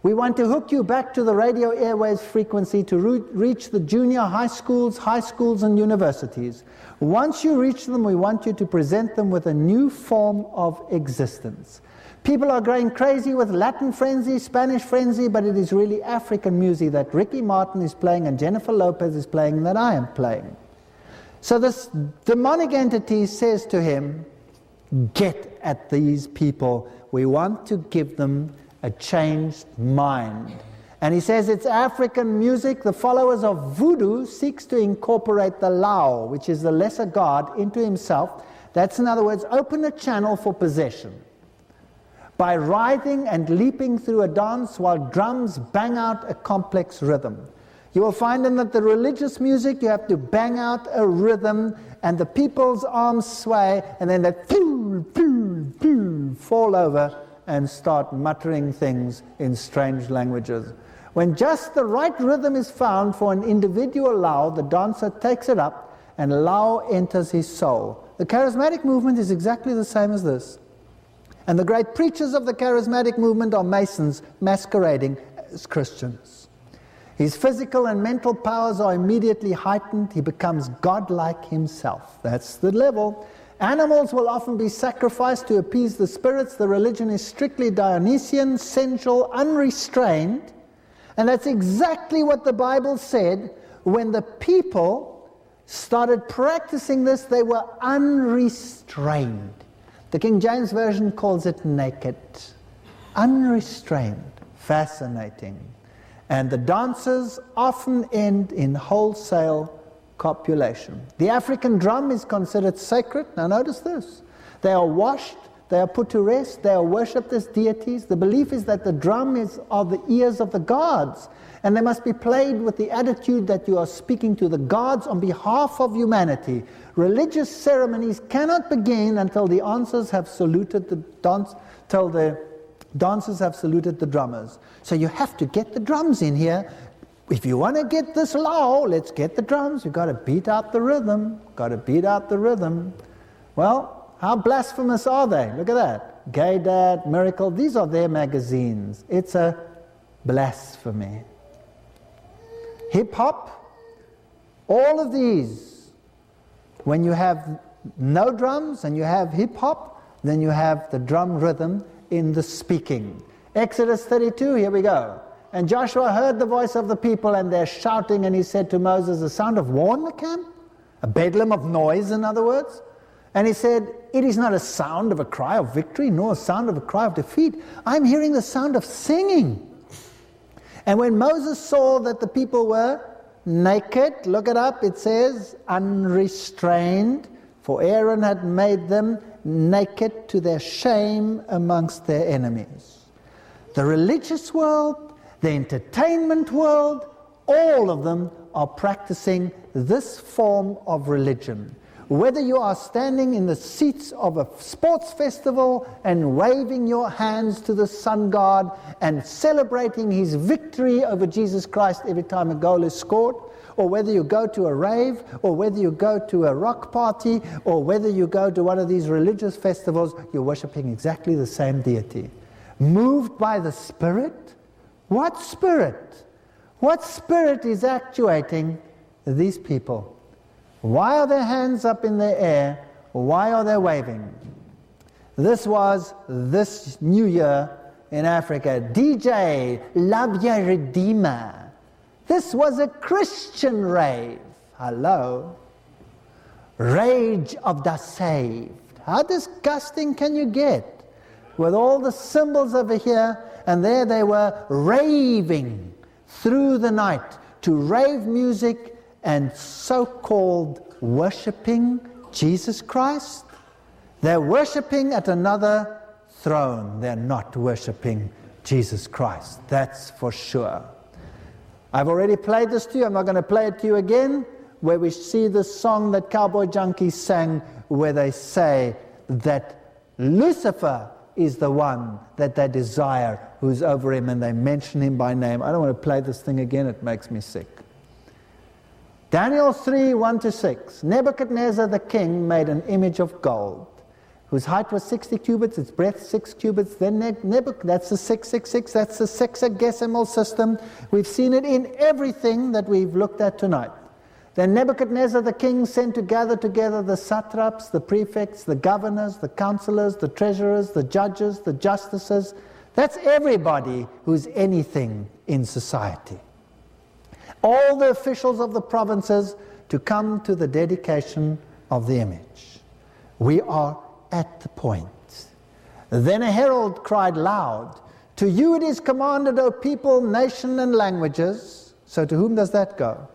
we want to hook you back to the radio airwaves frequency to reach the junior high schools, and universities. Once you reach them, we want you to present them with a new form of existence. People are going crazy with Latin frenzy, Spanish frenzy, but it is really African music that Ricky Martin is playing and Jennifer Lopez is playing and that I am playing. So this demonic entity says to him, get at these people. We want to give them a changed mind. And he says it's African music. The followers of voodoo seeks to incorporate the Lao, which is the lesser god, into himself. That's, in other words, open a channel for possession by writhing and leaping through a dance while drums bang out a complex rhythm. You will find in that the religious music, you have to bang out a rhythm, and the people's arms sway, and then they fall over and start muttering things in strange languages. When just the right rhythm is found for an individual Lao, the dancer takes it up, and Lao enters his soul. The charismatic movement is exactly the same as this. And the great preachers of the charismatic movement are Masons masquerading as Christians. His physical and mental powers are immediately heightened. He becomes godlike himself. That's the level. Animals will often be sacrificed to appease the spirits. The religion is strictly Dionysian, sensual, unrestrained. And that's exactly what the Bible said. When the people started practicing this, they were unrestrained. The King James Version calls it naked. Unrestrained. Fascinating. And the dances often end in wholesale copulation. The African drum is considered sacred. Now notice this. They are washed, they are put to rest, they are worshipped as deities. The belief is that the drum are the ears of the gods, and they must be played with the attitude that you are speaking to the gods on behalf of humanity. Religious ceremonies cannot begin until the dancers have saluted the drummers. So you have to get the drums in here. If you want to get this Lao, let's get the drums. You've got to beat out the rhythm. Got to beat out the rhythm. Well, how blasphemous are they? Look at that. Gay Dad, Miracle, these are their magazines. It's a blasphemy. Hip-hop, all of these. When you have no drums and you have hip-hop, then you have the drum rhythm in the speaking. Exodus 32, here we go. And Joshua heard the voice of the people, and they're shouting, and he said to Moses, a sound of war in the camp? A bedlam of noise, in other words? And he said, it is not a sound of a cry of victory, nor a sound of a cry of defeat. I'm hearing the sound of singing. And when Moses saw that the people were naked, look it up, it says, unrestrained, for Aaron had made them naked to their shame amongst their enemies. The religious world, the entertainment world, all of them are practicing this form of religion. Whether you are standing in the seats of a sports festival and waving your hands to the sun god and celebrating his victory over Jesus Christ every time a goal is scored, or whether you go to a rave, or whether you go to a rock party, or whether you go to one of these religious festivals, you're worshiping exactly the same deity. Moved by the Spirit? What Spirit? What Spirit is actuating these people? Why are their hands up in the air? Why are they waving? This was this New Year in Africa. DJ, Love Your Redeemer. This was a Christian rave. Hello? Rage of the saved. How disgusting can you get? With all the symbols over here, and there they were raving through the night to rave music and so-called worshipping Jesus Christ. They're worshipping at another throne. They're not worshipping Jesus Christ. That's for sure. I've already played this to you. I'm not going to play it to you again, where we see this song that Cowboy Junkies sang, where they say that Lucifer is the one that they desire who's over him, and they mention him by name. I don't want to play this thing again. It makes me sick. Daniel 3, 1-6. Nebuchadnezzar the king made an image of gold, whose height was 60 cubits, its breadth 6 cubits. Then that's the 666, that's the sexagesimal system. We've seen it in everything that we've looked at tonight. Then Nebuchadnezzar the king sent to gather together the satraps, the prefects, the governors, the counselors, the treasurers, the judges, the justices. That's everybody who's anything in society. All the officials of the provinces to come to the dedication of the image. We are at the point. Then a herald cried loud To you it is commanded, O people, nation, and languages. So to whom does that go?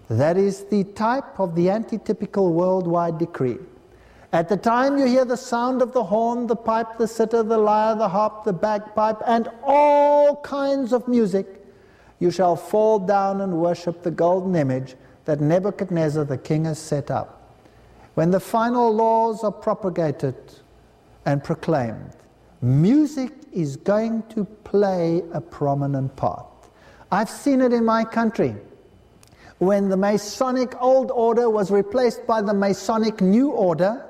That is the type of the antitypical worldwide decree. At the time you hear the sound of the horn, the pipe, the sitar, the lyre, the harp, the bagpipe, and all kinds of music, you shall fall down and worship the golden image that Nebuchadnezzar the king has set up. When the final laws are propagated and proclaimed, music is going to play a prominent part. I've seen it in my country. When the Masonic old order was replaced by the Masonic new order,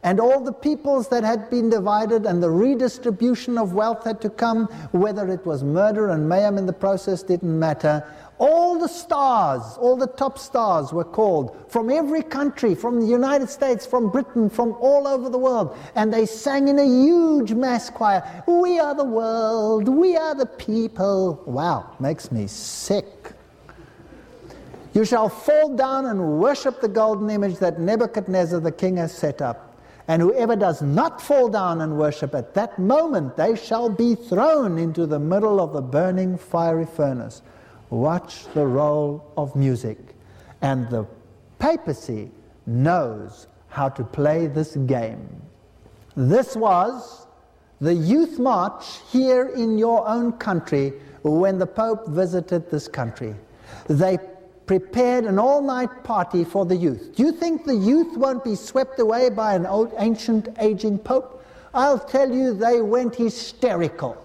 and all the peoples that had been divided and the redistribution of wealth had to come, whether it was murder and mayhem in the process didn't matter. All the stars, all the top stars were called from every country, from the United States, from Britain, from all over the world. And they sang in a huge mass choir, "We are the world, we are the people." Wow, makes me sick. You shall fall down and worship the golden image that Nebuchadnezzar the king has set up. And whoever does not fall down and worship at that moment, they shall be thrown into the middle of the burning fiery furnace. Watch the role of music. And the papacy knows how to play this game. This was the youth march here in your own country when the Pope visited this country. They prepared an all-night party for the youth. Do you think the youth won't be swept away by an old, ancient, aging Pope? I'll tell you, they went hysterical.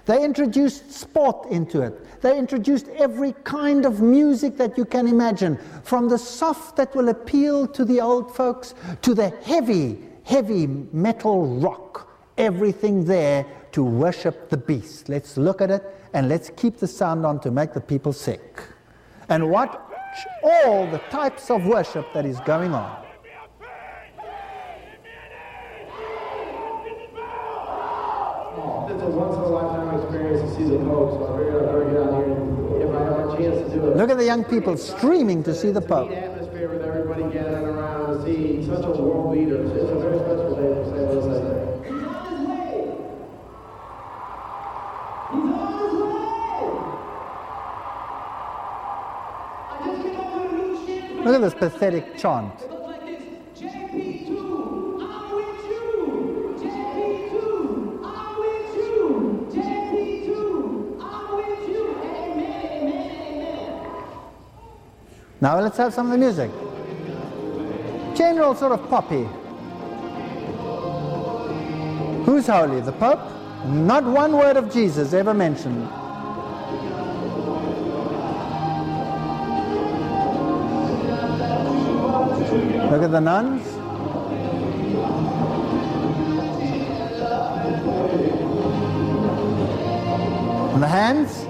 They introduced sport into it. They introduced every kind of music that you can imagine, from the soft that will appeal to the old folks to the heavy, heavy metal rock. Everything there to worship the beast. Let's look at it and let's keep the sound on to make the people sick. And watch all the types of worship that is going on. It's a once-in-a-lifetime experience to see the Pope, so I figured I'd bring it out here if I have a chance to do it. Look at the young people streaming to see the Pope. It's a neat atmosphere with everybody gathering around to see such a world leader. It's a very special day for St. Louis, I think. Look at this pathetic chant. Now let's have some of the music. General sort of poppy. Who's holy? The Pope? Not one word of Jesus ever mentioned. Look at the nuns. And the hands.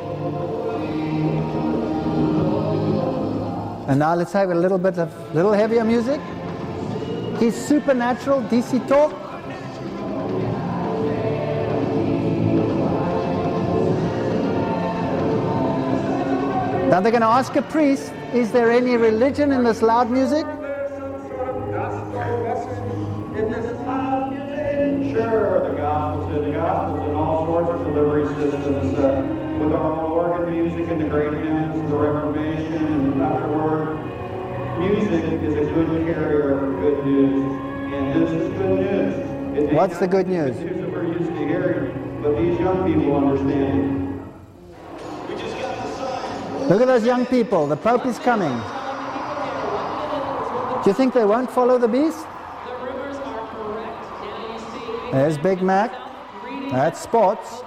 And now let's have a little heavier music. He's supernatural, DC talk. Now they're going to ask a priest, is there any religion in this loud music? Sure, the gospels and all sorts of delivery systems with our organ music and the great hymns, the Reformation and afterward. Music is a good carrier of good news, and this is good news. What's the good news? It's news that we're used to hearing, but these young people understand. Look at those young people. The Pope is coming. Do you think they won't follow the beast? There's Big Mac. That's sports.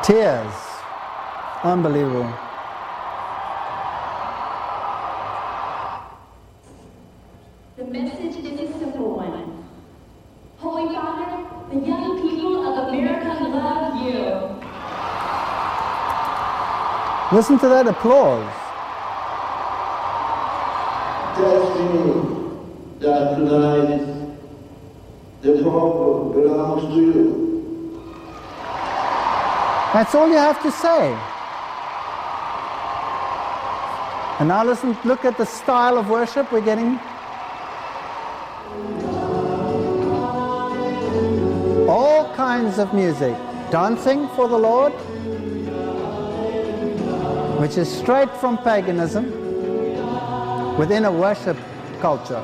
Tears. Unbelievable. The message is a simple one. Holy Father, the young people of America love you. Listen to that applause. Tells me that tonight all belongs to you. That's all you have to say. And now listen, look at the style of worship we're getting. All kinds of music. Dancing for the Lord, which is straight from paganism, within a worship culture.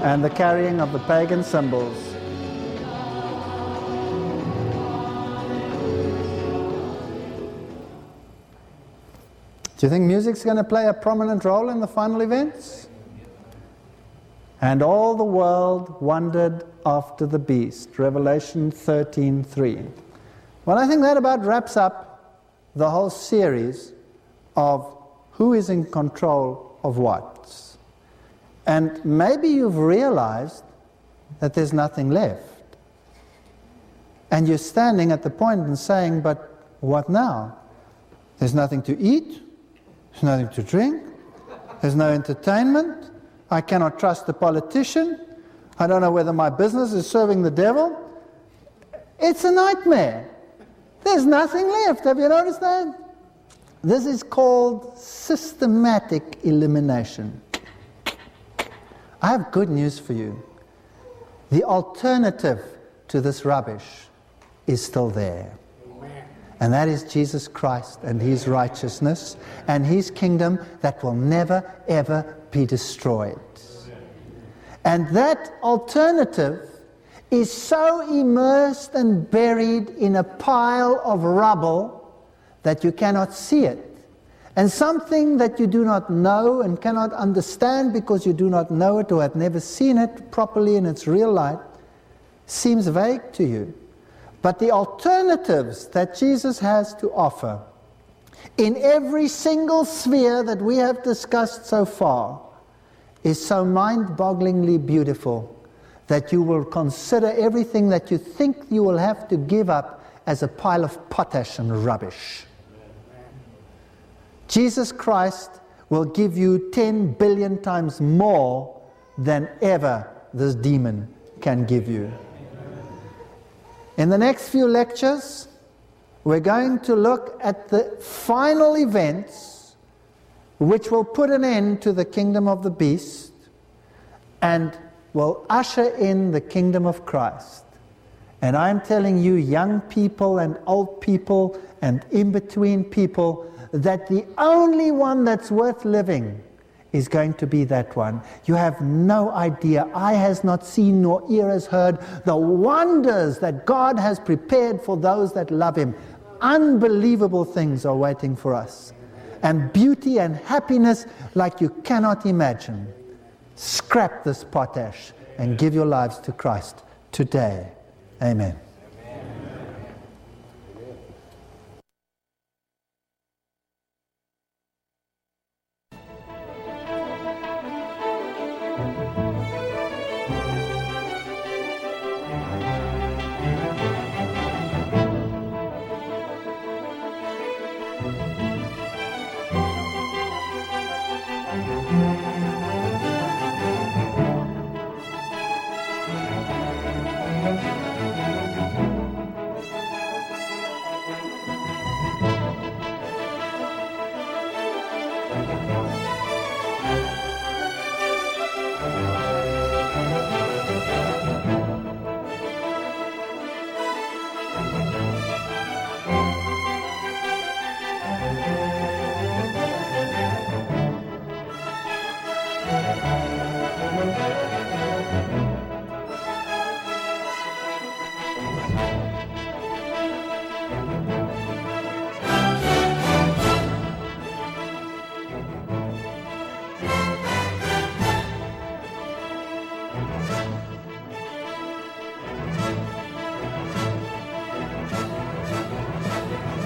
And the carrying of the pagan symbols. Do you think music's going to play a prominent role in the final events? And all the world wondered after the beast, Revelation 13:3. Well, I think that about wraps up the whole series of who is in control of what. And maybe you've realized that there's nothing left. And you're standing at the point and saying, but what now? There's nothing to eat, there's nothing to drink, there's no entertainment, I cannot trust the politician, I don't know whether my business is serving the devil. It's a nightmare. There's nothing left. Have you noticed that? This is called systematic elimination. I have good news for you. The alternative to this rubbish is still there. And that is Jesus Christ and His righteousness and His kingdom that will never, ever be destroyed. And that alternative is so immersed and buried in a pile of rubble that you cannot see it. And something that you do not know and cannot understand because you do not know it or have never seen it properly in its real light seems vague to you. But the alternatives that Jesus has to offer in every single sphere that we have discussed so far is so mind-bogglingly beautiful that you will consider everything that you think you will have to give up as a pile of potash and rubbish. Jesus Christ will give you 10 billion times more than ever this demon can give you. In the next few lectures, we're going to look at the final events which will put an end to the kingdom of the beast and will usher in the kingdom of Christ. And I'm telling you, young people and old people and in-between people, that the only one that's worth living is going to be that one. You have no idea. Eye has not seen nor ear has heard the wonders that God has prepared for those that love Him. Unbelievable things are waiting for us. And beauty and happiness like you cannot imagine. Scrap this potash and give your lives to Christ today. Amen.